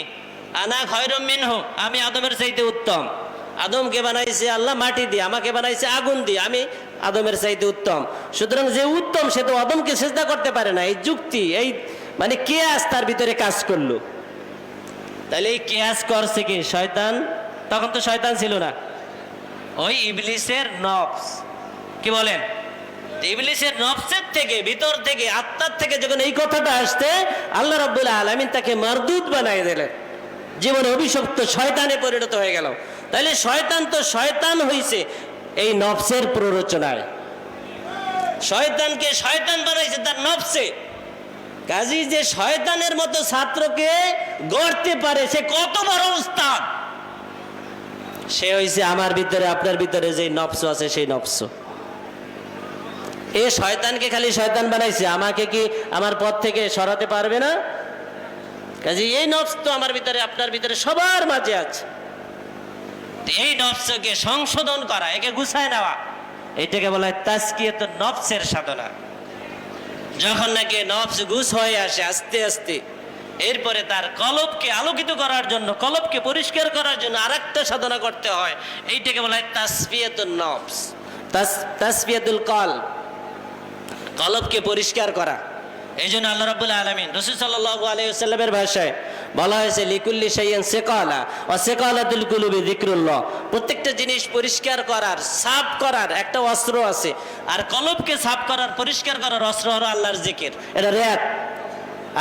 আনা খায়রুম মিনহু, আমি আদমের চাইতে উত্তম। আদমকে বানাইছে আল্লাহ মাটি দিয়ে, আমাকে বানাইছে আগুন দিয়ে, আমি আদমের চাইতে উত্তম। সুতরাং যে উত্তম সে তো আদমকে সিজদা করতে পারে না। এই যুক্তি, এই মানে কিয়াস তার ভিতরে কাজ করলো। তাহলে এই কিয়াস করছে কি? শয়তান। তখন তো শয়তান ছিল না, ওই ইবলিসের নফস। কি বলেন? ইবলিসের নফসের থেকে, ভিতর থেকে, আত্মার থেকে যখন এই কথাটা আসতে, আল্লাহ রাব্বুল আলামিন তাকে মারদুদ বানিয়ে দিলেন, জীবনে অভিশপ্ত শয়তানে পরিণত হয়ে গেল। তাহলে শয়তান তো শয়তান হইছে এই নফসের প্ররোচনায়। শয়তানকে শয়তান বানাইছে তার নফসে। কাজী যে শয়তানের মতো ছাত্রকে গড়তে পারে সে কত বড় উস্তাদ। সে হইছে আমার ভিতরে, আপনার ভিতরে যে নফস আছে সেই নফস। এ শয়তানকে খালি শয়তান বানাইছে, আমাকে কি আমার পথ থেকে সরাতে পারবে না? কাজে এই নফস তো আমার ভিতরে, আপনার ভিতরে, সবার মাঝে আছে। এই নফসকে সংশোধন করা, একে গুছায় নেওয়া, এটাকে বলা হয় তাজকিয়াতুন নফসের সাধনা। যখন নাকি নফস গুছ হয়ে আসে আস্তে আস্তে, এরপরে তার কলবকে আলোকিত করার জন্য, কলবকে পরিষ্কার করার জন্য আরেকটা সাধনা করতে হয়। এইটাকে বলা হয় তাসফিয়াতুন নফস, তাসফিয়াতুল কলব, কলবকে পরিষ্কার করা। এই জন্য আল্লাহ রাব্বুল আলামিন রাসূল সাল্লাল্লাহু আলাইহি ওয়াসাল্লামের ভাষায় বলা হয়েছে লিকুল্লি শাইইন সিকালা ওয়া সিকালাতুল কুলুবি যিকরুল্লাহ। প্রত্যেকটা জিনিস পরিষ্কার করার, সাফ করার একটা অস্ত্র আছে, আর কলবকে সাফ করার, পরিষ্কার করার অস্ত্র হলো আল্লাহর জিকির। এটা রিয়াদ।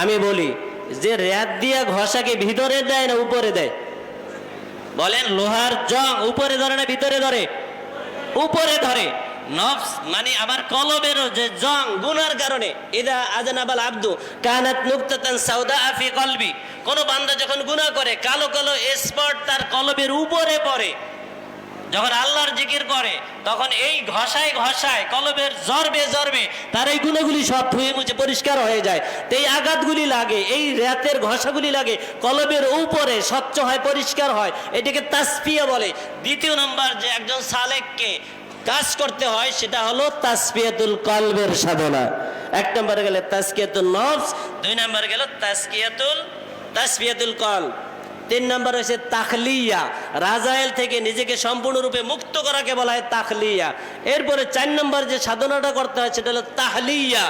আমি বলি যে রিয়াদ দিয়া ঘষাকে ভিতরে দেয় না উপরে দেয়? বলেন, লোহার জং উপরে ধরে না ভিতরে ধরে? উপরে ধরে। নফস মানে আমার কলবেরও যে জং, গুনার কারণে, ইদা আযনাবাল আব্দু কানাত নুকতাতান সাউদা ফি কলবি, কোন বান্দা যখন গুনাহ করে কালো কালো স্পট তার কলবের উপরে পড়ে, যখন আল্লাহর জিকির করে তখন এই ঘষায় ঘষায় কলবের জরবে জরবে তার এই গুণাগুলি সব ধুয়ে মুছে পরিষ্কার হয়ে যায়। তো এই আঘাতগুলি লাগে, এই রাতের ঘষাগুলি লাগে কলবের উপরে, স্বচ্ছ হয়, পরিষ্কার হয়, এটাকে তাসফিয়া বলে। দ্বিতীয় নম্বর যে একজন সালেককে কাজ করতে হয় সেটা হলো তাসফিয়াতুল কলবের সাধনা। এক নম্বরে গেলে তাজকিয়াতুন নফস, দুই নম্বরে গেল তাসফিয়াতুল কলব, তিন নম্বর হচ্ছে তাখলিয়া, রাজায়েল থেকে নিজেকে সম্পূর্ণরূপে মুক্ত করাকে বলা হয় তাখলিয়া। এরপরে চার নম্বর যে সাধনাটা করতে হয় সেটা হলো তাহলিয়া,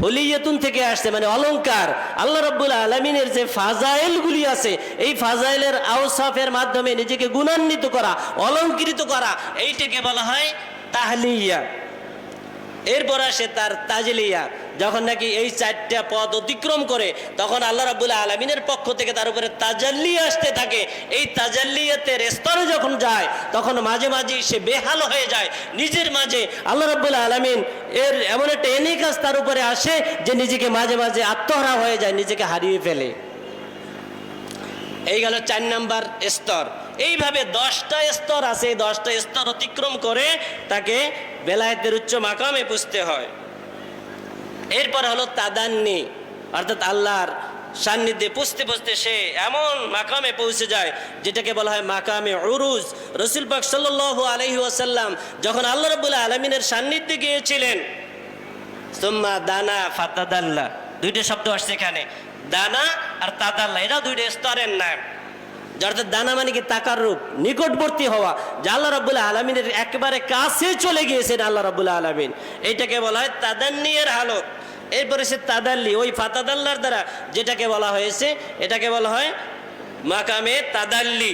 হুলিয়াতুন থেকে আসছে মানে অলংকার। আল্লাহ রাব্বুল আলামিনের যে ফাজাইলগুলি আছে এই ফাজাইলের আওসাফের মাধ্যমে নিজেকে গুণান্বিত করা, অলংকৃত করা, এইটাকে বলা হয় তাহলিয়া। এরপর আসে তার তাজলিয়া। যখন নাকি এই চারটা পদ অতিক্রম করে তখন আল্লাহ রাব্বুল আলামিনের পক্ষ থেকে তার উপরে তাজাল্লি আসতে থাকে। এই তাজাল্লিয়াতের স্তরে যখন যায় তখন মাঝে মাঝে সে বেহাল হয়ে যায় নিজের মাঝে। আল্লাহ রাব্বুল আলামিন এর এমন একটা এনিকাজ তার উপরে আসে যে নিজেকে মাঝে মাঝে আত্মহারা হয়ে যায়, নিজেকে হারিয়ে ফেলে। এই গেল 4 নাম্বার স্তর। এইভাবে 10টা স্তর আছে, 10টা স্তর অতিক্রম করে তাকে বেলায়েতের উচ্চ মাকামে পুজতে হয়। এরপর হলো তাদান্নি, অর্থাৎ আল্লাহর সান্নিধ্যে পুজতে পুজতে সে এমন মাকামে পৌঁছে যায় যেটাকে বলা হয় মাকামে উরুজ। রাসূল পাক সাল্লাল্লাহু আলাইহি ওয়াসাল্লাম যখন আল্লাহ রাব্বুল আলামিনের সান্নিধ্যে গিয়েছিলেন, সুম্মা দানা ফাতাদাল্লা, দুইটা শব্দ আসছে এখানে, দানা আর তাদাল্লা, এটা দুইটা স্তরের নাম। অর্থাৎ দানা মানে কি তাকার রূপ, নিকটবর্তী হওয়া, যে আল্লাহ রাব্বুল আলামিনের একেবারে কাছে চলে গিয়েছেন আল্লাহ রাব্বুল আলামিন, এইটাকে বলা হয় তাদান্নির হালত। এরপরে সে তাদাল্লি, ওই ফাতাদাল্লার দ্বারা যেটাকে বলা হয়েছে এটাকে বলা হয় মাকামে তাদাল্লি।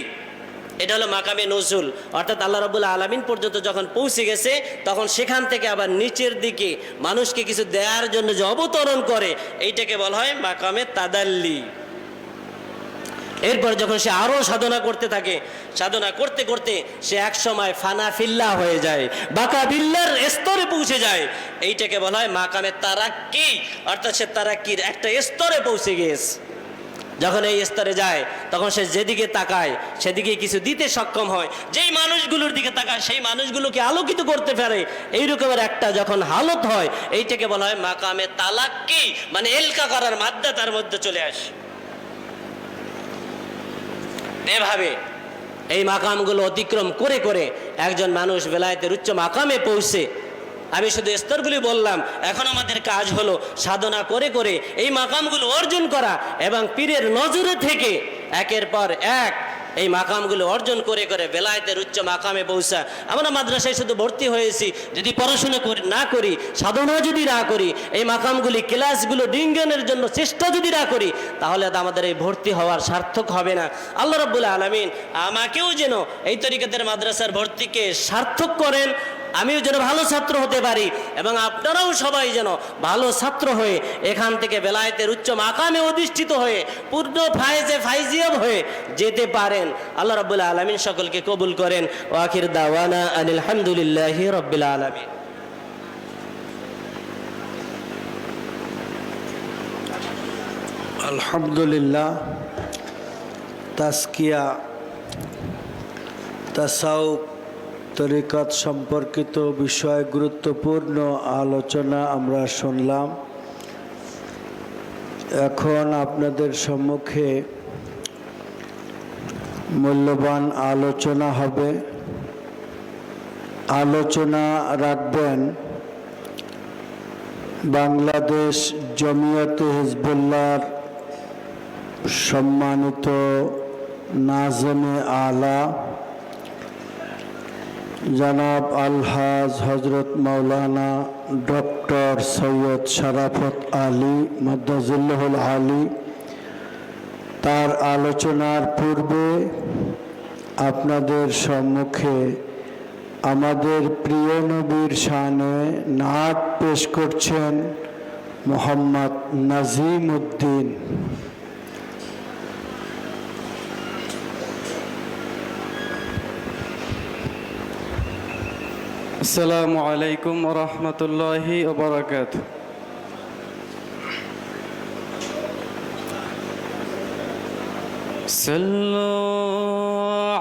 এটা হলো মাকামে নজুল, অর্থাৎ আল্লাহ রাব্বুল আলামিন পর্যন্ত যখন পৌঁছে গেছে তখন সেখান থেকে আবার নিচের দিকে মানুষকে কিছু দেওয়ার জন্য যে অবতরণ করে এইটাকে বলা হয় মাকামে তাদাল্লি। এরপর যখন সে আরো সাধনা করতে থাকে, সাধনা করতে করতে সে এক সময় ফানা ফিল্লা হয়ে যায়, বাকা বিল্লার স্তরে পৌঁছে যায়। এইটাকে বলা হয় মাকামে তারাক্কি, অর্থাৎ সে তারাক্কির একটা স্তরে পৌঁছে গিয়েছে। যখন এই স্তরে যায় তখন সে যেদিকে তাকায় সেদিকে কিছু দিতে সক্ষম হয়, যেই মানুষগুলোর দিকে তাকায় সেই মানুষগুলোকে আলোকিত করতে পারে, এই রকমের একটা যখন হালত হয়, এইটাকে বলা হয় মাকামে তালাক্কি, মানে এলকা করার মাধ্যমে তার মধ্যে চলে আসে। এভাবে এই মাকামগুলো অতিক্রম করে করে একজন মানুষ বেলায়েতের উচ্চ মাকামে পৌঁছে। আমি শুধু স্তরগুলি বললাম, এখন আমাদের কাজ হলো সাধনা করে করে এই মাকামগুলো অর্জন করা এবং পীরের নজরে থেকে একের পর এক এই মাকামগুলো অর্জন করে করে বেলায়েতের উচ্চ মাকামে পৌঁছা। আমরা মাদ্রাসায় শুধু ভর্তি হয়েছি, যদি পড়াশোনা না করি, সাধনা যদি না করি, এই মাকামগুলি ক্লাসগুলো ডিঙ্গানের জন্য চেষ্টা যদি না করি, তাহলে আমাদের এই ভর্তি হওয়ার সার্থক হবে না। আল্লাহ রাব্বুল আলামিন আমাকেও যেন এই তরিকতের মাদ্রাসার ভর্তিকে সার্থক করেন, আমিও যেন ভালো ছাত্র হতে পারি এবং আপনারাও সবাই যেন ভালো ছাত্র হয়ে এখান থেকে বেলায়েতের উচ্চ মাকামে অধিষ্ঠিত হয়ে পূর্ণ ফায়েজে ফাইজিয়াব হয়ে যেতে পারেন। আল্লাহ রাব্বুল আলামিন সকলকে কবুল করেন। ওয়া আখির দাওয়ানা আনিল হামদুলিল্লাহি রাব্বিল আলামিন। আলহামদুলিল্লাহ। তাজকিয়া, তাসাউফ, তরিকত সম্পর্কিত বিষয় গুরুত্বপূর্ণ আলোচনা আমরা শুনলাম। এখন আপনাদের সম্মুখে মূল্যবান আলোচনা হবে। আলোচনা রাখবেন বাংলাদেশ জমিয়তে হিজবুল্লাহর সম্মানিত নাজমে আলা জনাব আলহাজ হজরত মাওলানা ডক্টর সৈয়দ শরাফত আলী মাদ্দাজিল্লাহুল আলী। তার আলোচনার পূর্বে আপনাদের সম্মুখে আমাদের প্রিয় নবীর শানে নাত পেশ করছেন মোহাম্মদ নাজিম উদ্দিন। আসসালামু আলাইকুম ওয়া রাহমাতুল্লাহি ওয়া বারাকাতুহু। সাল্লু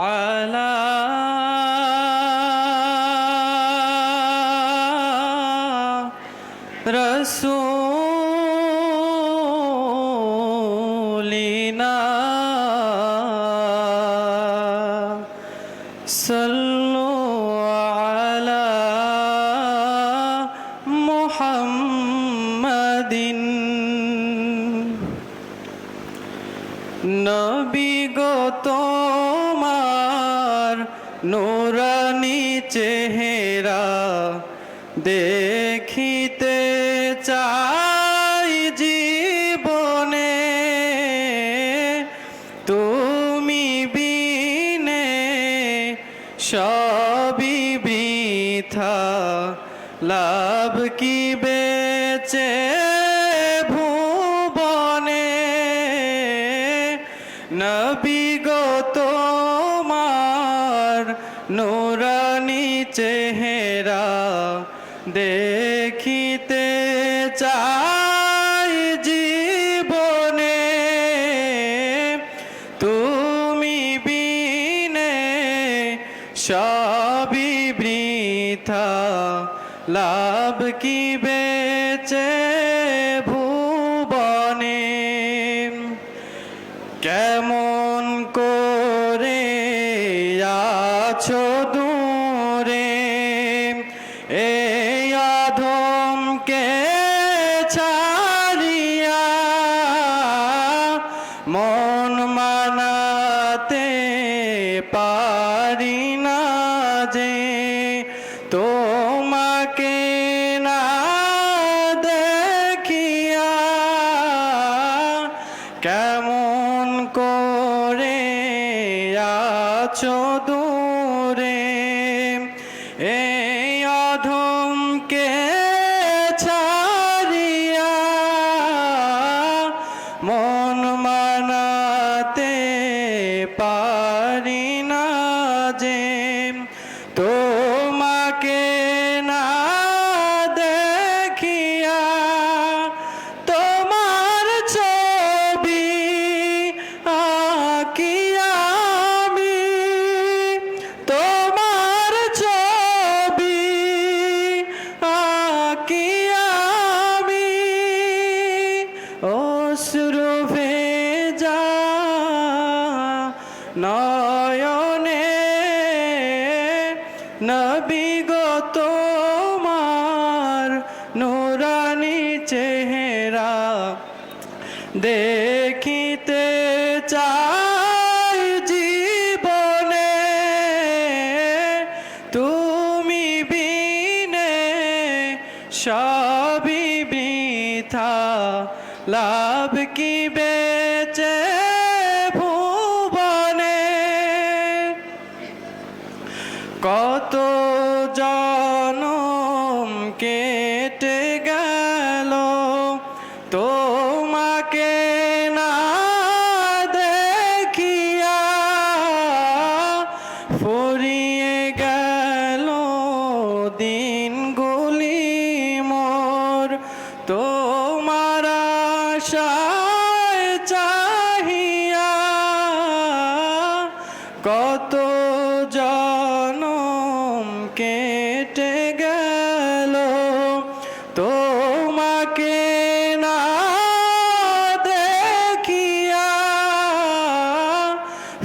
আলা রাসূলিনা সাল্লু আলা মুহাম্মাদিন। নবী গো তোমার নূরানী চেহারা দেখিতে চাই জীবনে, তুমি বিনে সবই বৃথা, লাভ কি বেচে ভুবনে। নবী গো তোমার নূরানী চেহারা দেখিতে চাই জীবনে, তুমি বিনে সবই বৃথা, লাভ কি বেচে ভুবনে। কেমন করে আছো দূরে এই অধমকে ছাড়িয়া, মন মানাতে পারি না যে তোমাকে না দেখিয়া। কেমন করে আছো দূরে এই অধমকে ছাড়িয়া, মন মানাতে দেখিতে চাই জীবনে তুমি বিনে সবই বৃথা লাভ কি বেচে ভুবনে কত জনম কেটে গেল তোমাকে না দেখিয়া ফুরিয়ে গেল দিনগুলি মোর তোমার আশায় চাহিয়া কত জনম কেটে গেল তোমাকে না দেখিয়া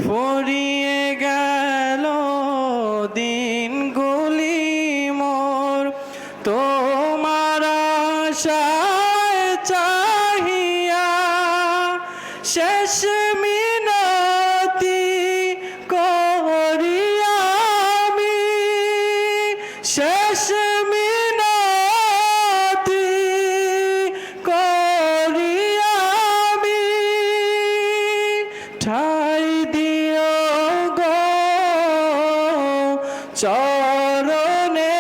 ফুরিয়ে গেল দিনগুলি মোর তোমার আশায় চাহিয়া শেষ মিনতি করি আমি শেষ মিনতি করি আমি ঠাই দিও গো চরণে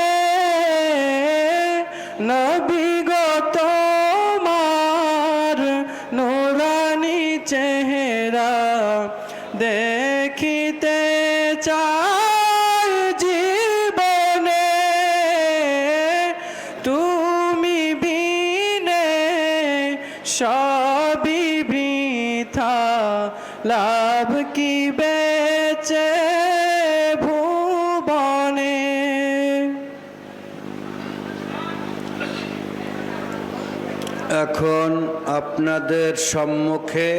নবী গো তোমার নুরানি চেহারা দেখিতে চাই জীবনে তুমি বিনে সবই বৃথা লাভ কি বেচে ভুবনে। এখন আপনাদের সম্মুখে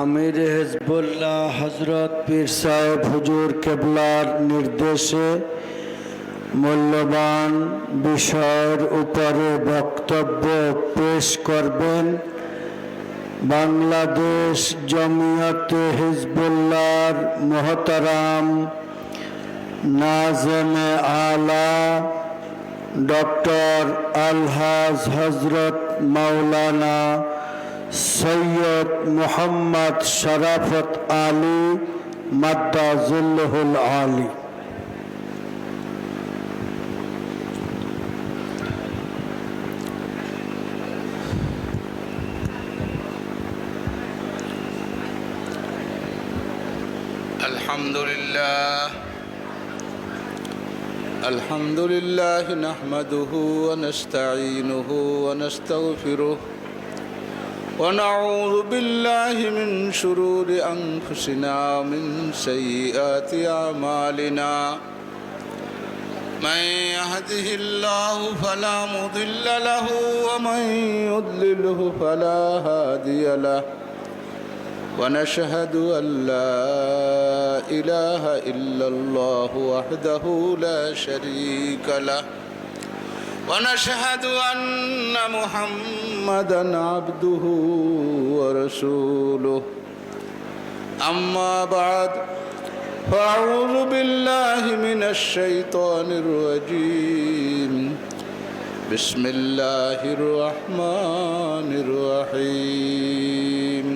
আমির হিজবুল্লাহ হজরত পীর সাহেব হুজুর কেবলার নির্দেশে মূল্যবান বিষয়ের উপরে বক্তব্য পেশ করবেন বাংলাদেশ জমিয়তে হিজবুল্লাহর মোহতারাম নাজেমে আলা ডক্টর আলহাজ হজরত মাওলানা সৈয়দ মোহাম্মদ শরাফত আলী মাদ্দাজুল্লাহুল আলী। الحمد لله نحمده ونستعينه ونستغفره ونعوذ بالله من شرور أنفسنا ومن سيئات أعمالنا من يهده الله فلا مضل له ومن يضلله فلا هادي له ونشهد أن لا إله إلا الله وحده لا شريك له ونشهد أن محمدًا عبده ورسوله أما بعد فأعوذ بالله من الشيطان الرجيم بسم الله الرحمن الرحيم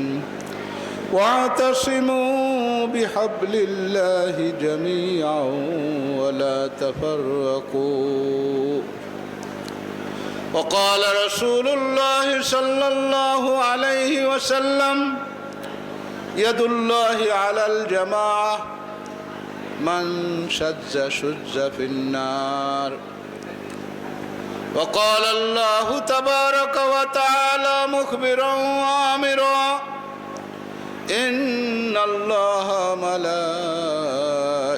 واعتصموا بحبل الله جميعا ولا تفرقوا وقال رسول الله صلى الله عليه وسلم يد الله على الجماعة من شذ شذ في النار وقال الله تبارك وتعالى مخبرا وآمرا إن الله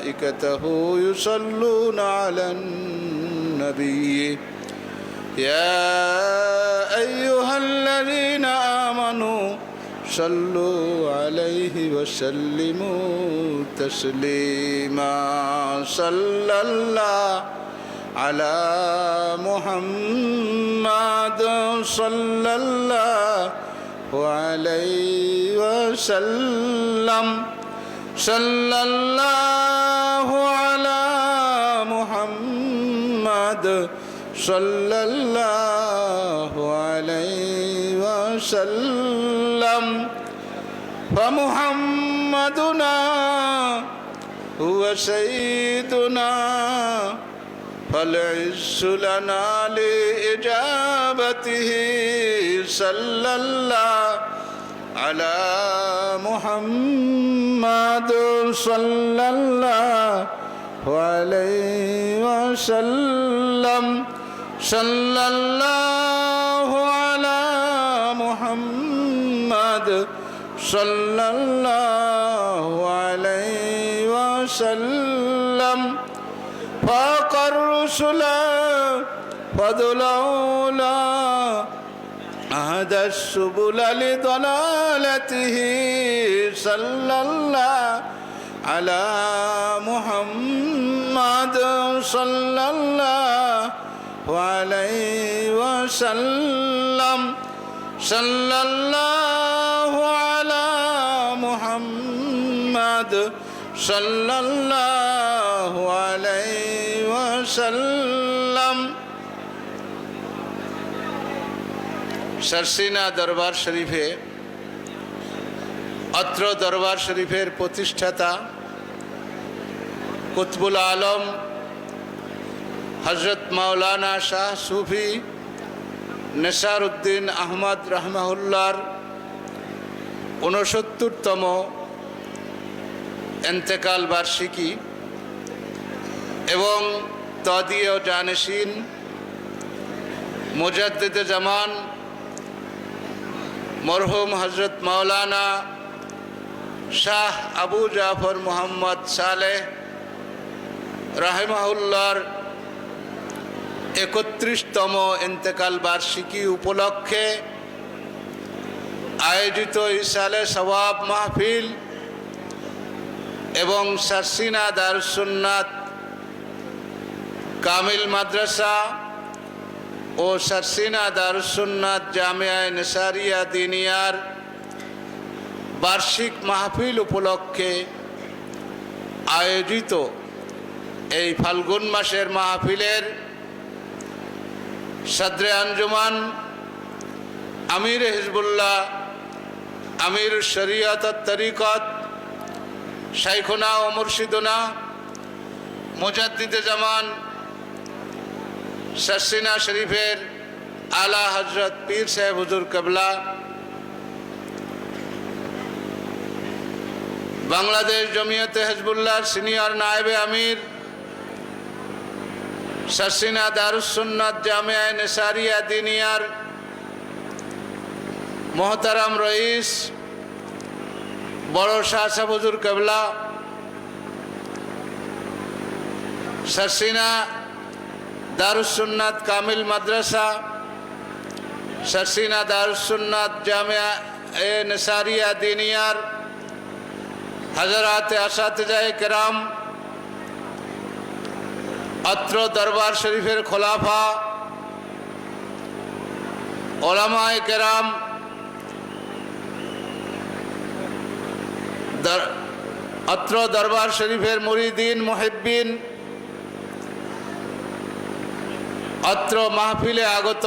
ملائكته يصلون على النبي يا أيها الذين آمنوا صلوا عليه وسلموا تسليما صلى الله على محمد صلى الله عليه وسلم صلى الله على محمد صلى الله عليه وسلم فمحمدنا هو سيدنا فالعز لنا لإجابته صلى الله على محمد صلى الله عليه وسلم صلى الله على محمد صلى الله عليه وسلم فاق الرسل فضلولا هدى السبل لضلالته صلى الله على محمد صلى الله عليه وسلم صلى الله على محمد صلى الله عليه وسلم सरसीना दरबार शरीफे अत्र दरबार शरीफेर प्रतिष्ठाता कुतबुल आलम हजरत मौलाना शाह सूफी नेसारुद्दीन अहमद रहमाहुल्लार 69तम इंतेकाल बार्षिकी एवं तदीय जानशीन मुजद्दिद जमान मरहुम हजरत मौलाना शाह अबू जाफर मोहम्मद सालेह रहमाहुल्लार 31तम इंतेकाल बार्षिकी उपलक्षे आयोजित इसाले सवाब महफिल एवं सरसीना दारुस्सुन्नात कामिल माद्रासा और सरसीना दारुस्सुन्नात जामिया निसारिया दिनियार वार्षिक महफिल उपलक्षे आयोजित এই ফাল্গুন মাসের মাহফিলের সদরে আঞ্জুমান আমির হিজবুল্লাহ আমির শরিয়ত তরিকত শাইখুনা ও মুর্শিদুনা মুজাদ্দিদে জামান सरसीना शरीफेर आला हजरत पीर साहेब हुजूर कबला बांग्लादेश जमियते हिजबुल्लाह सीनियर नायबे आमिर सरसीना दारुस्सुन्नात जामिया निसारिया दिनियार मोहतरम रईस बड़ो शाह साहब हुजूर कबला सरसीना दारुस्सुन्नात कामिल मदरसा सरसीना दारुस्सुन्नात जामिया निसारिया दिनियार हजरात असातिज़ाए किराम अत्र दरबार शरीफेर खिलाफा उलमाए किराम अत्र दरबार शरीफेर मुरीदीन मुहिब्बीन अत्र महफिले आगत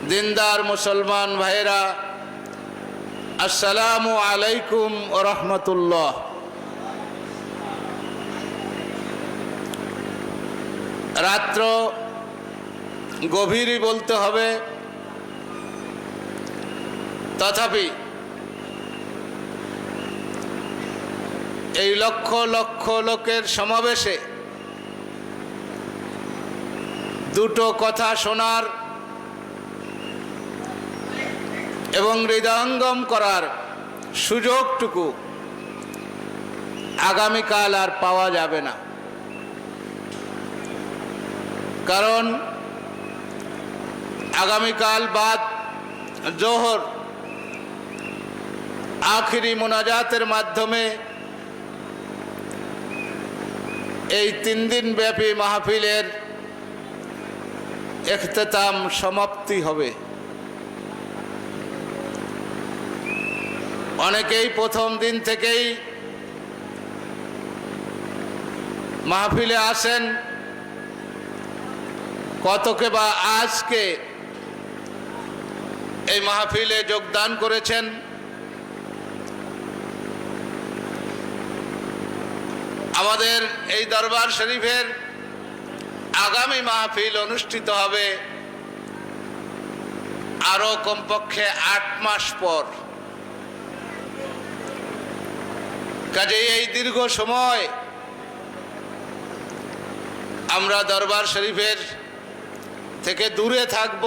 दिनदार मुसलमान भाईरा अस्सलामु आलैकुम व रहमतुल्लाह। रात्र गभीर बोलते हबे तथापि এই লক্ষ লক্ষ লোকের সমাবেশে দুটো কথা শোনার এবং হৃদয়ঙ্গম করার সুযোগটুকু আগামীকাল আর পাওয়া যাবে না। কারণ আগামীকাল বাদ জোহর আখিরি মোনাজাতের মাধ্যমে এই 3 দিন ব্যাপী মাহফিলের ইখতিতাম সমাপ্তি হবে। অনেকেই প্রথম দিন থেকেই মাহফিলে আসেন, কতকে বা আজকে এই মাহফিলে যোগদান করেছেন। আমাদের এই দরবার শরীফের আগামী মাহফিল অনুষ্ঠিত হবে আরো কমপক্ষে 8 মাস পর। কাজেই এই দীর্ঘ সময় আমরা দরবার শরীফের থেকে দূরে থাকব।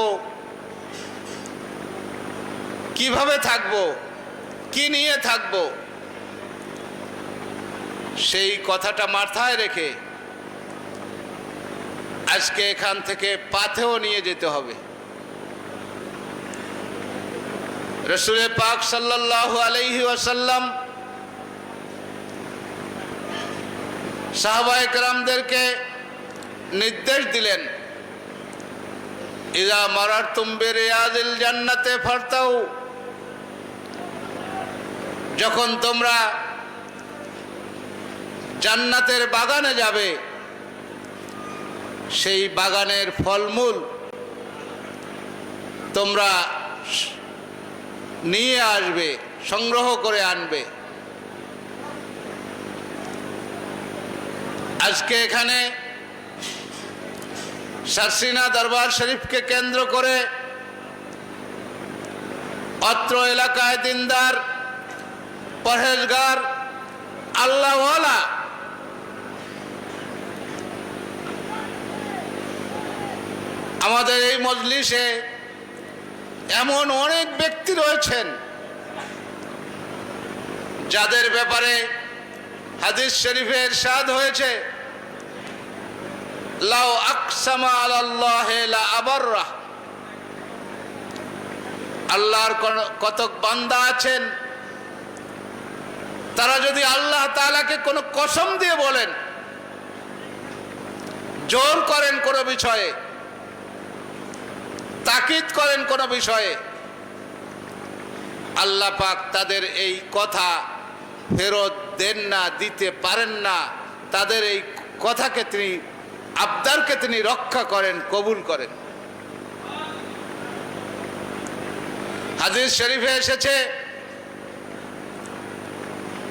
কিভাবে থাকব, কি নিয়ে থাকব, সেই কথাটা মাথায় রেখে আজকে এখান থেকে পাথেও নিয়ে যেতে হবে। রাসূল পাক সাল্লাল্লাহু আলাইহি ওয়াসাল্লাম সাহাবায়ে কেরামদেরকে নির্দেশ দিলেন, ইযা মারারতুম বিরিয়াজিল জান্নাতে ফারতাউ, যখন তোমরা জান্নাতের বাগানে যাবে, সেই বাগানের ফলমূল তোমরা নিয়ে আসবে, সংগ্রহ করে আনবে। আজকে এখানে সারসিনা দরবার শরীফকে কেন্দ্র করে অত্র এলাকায় দিনদার, পরহেজগার, আল্লাহওয়ালা আমাদের এই মজলিসে এমন অনেক ব্যক্তি রয়েছেন যাদের ব্যাপারে হাদিস শরীফে ইরশাদ হয়েছে, লাউ আকসামা আলাল্লাহি লা আবাররা। আল্লাহর কতক বান্দা আছেন, তারা যদি আল্লাহ তাআলাকে কোনো কসম দিয়ে বলেন, জোর করেন কোনো বিষয়ে, তাকিদ করেন কোনো বিষয়ে, আল্লাহ পাক তাদের এই কথা ফেরত দেন না, দিতে পারেন না। তাদের এই কথাকে তিনি, আবদারকে তিনি রক্ষা করেন, কবুল করেন। হাদিস শরীফে এসেছে,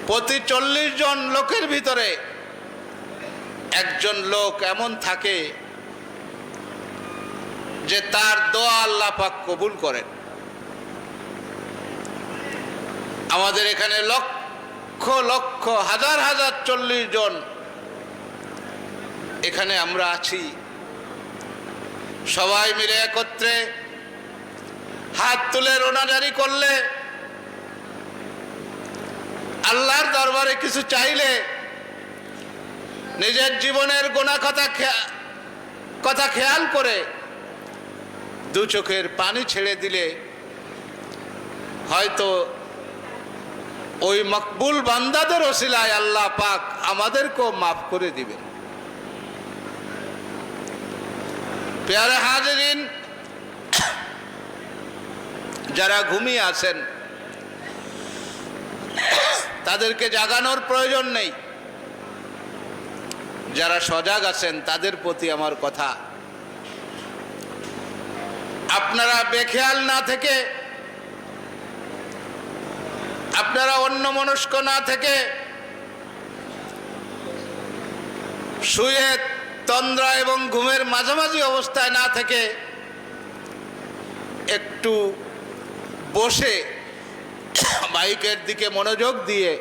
প্রতি 40 জন লোকের ভিতরে একজন লোক এমন থাকে যে তার দোয়া আল্লাহ পাক কবুল করেন। আমাদের এখানে লক্ষ লক্ষ, হাজার হাজার 40 জন এখানে আমরা আছি। সবাই মিলে একত্রে হাত তুলে রোনাজারি করলে, আল্লাহর দরবারে কিছু চাইলে, নিজের জীবনের গোনা কথা খেয়াল করে 2 চোখের পানি ছেড়ে দিলে হয়তো ওই মকবুল বান্দাদের ওসিলায় আল্লাহ পাক আমাদেরকেও মাফ করে দিবেন। প্যারে হাজিরিন, যারা ঘুমিয়ে আছেন তাদেরকে জাগানোর প্রয়োজন নেই। যারা সজাগ আছেন তাদের প্রতি আমার কথা, আপনারা বেখেয়াল না থেকে, আপনারা অন্যমনস্ক না থেকে, শুয়ে তন্দ্রা এবং ঘুমের মাঝামাঝি অবস্থায় না থেকে একটু বসে মাইকের দিকে মনোযোগ দিয়ে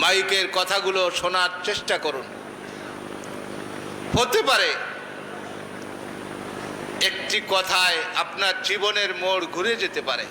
মাইকের কথাগুলো শোনার চেষ্টা করুন। হতে পারে একটি কথায় আপনার জীবনের মোড় ঘুরে যেতে পারে।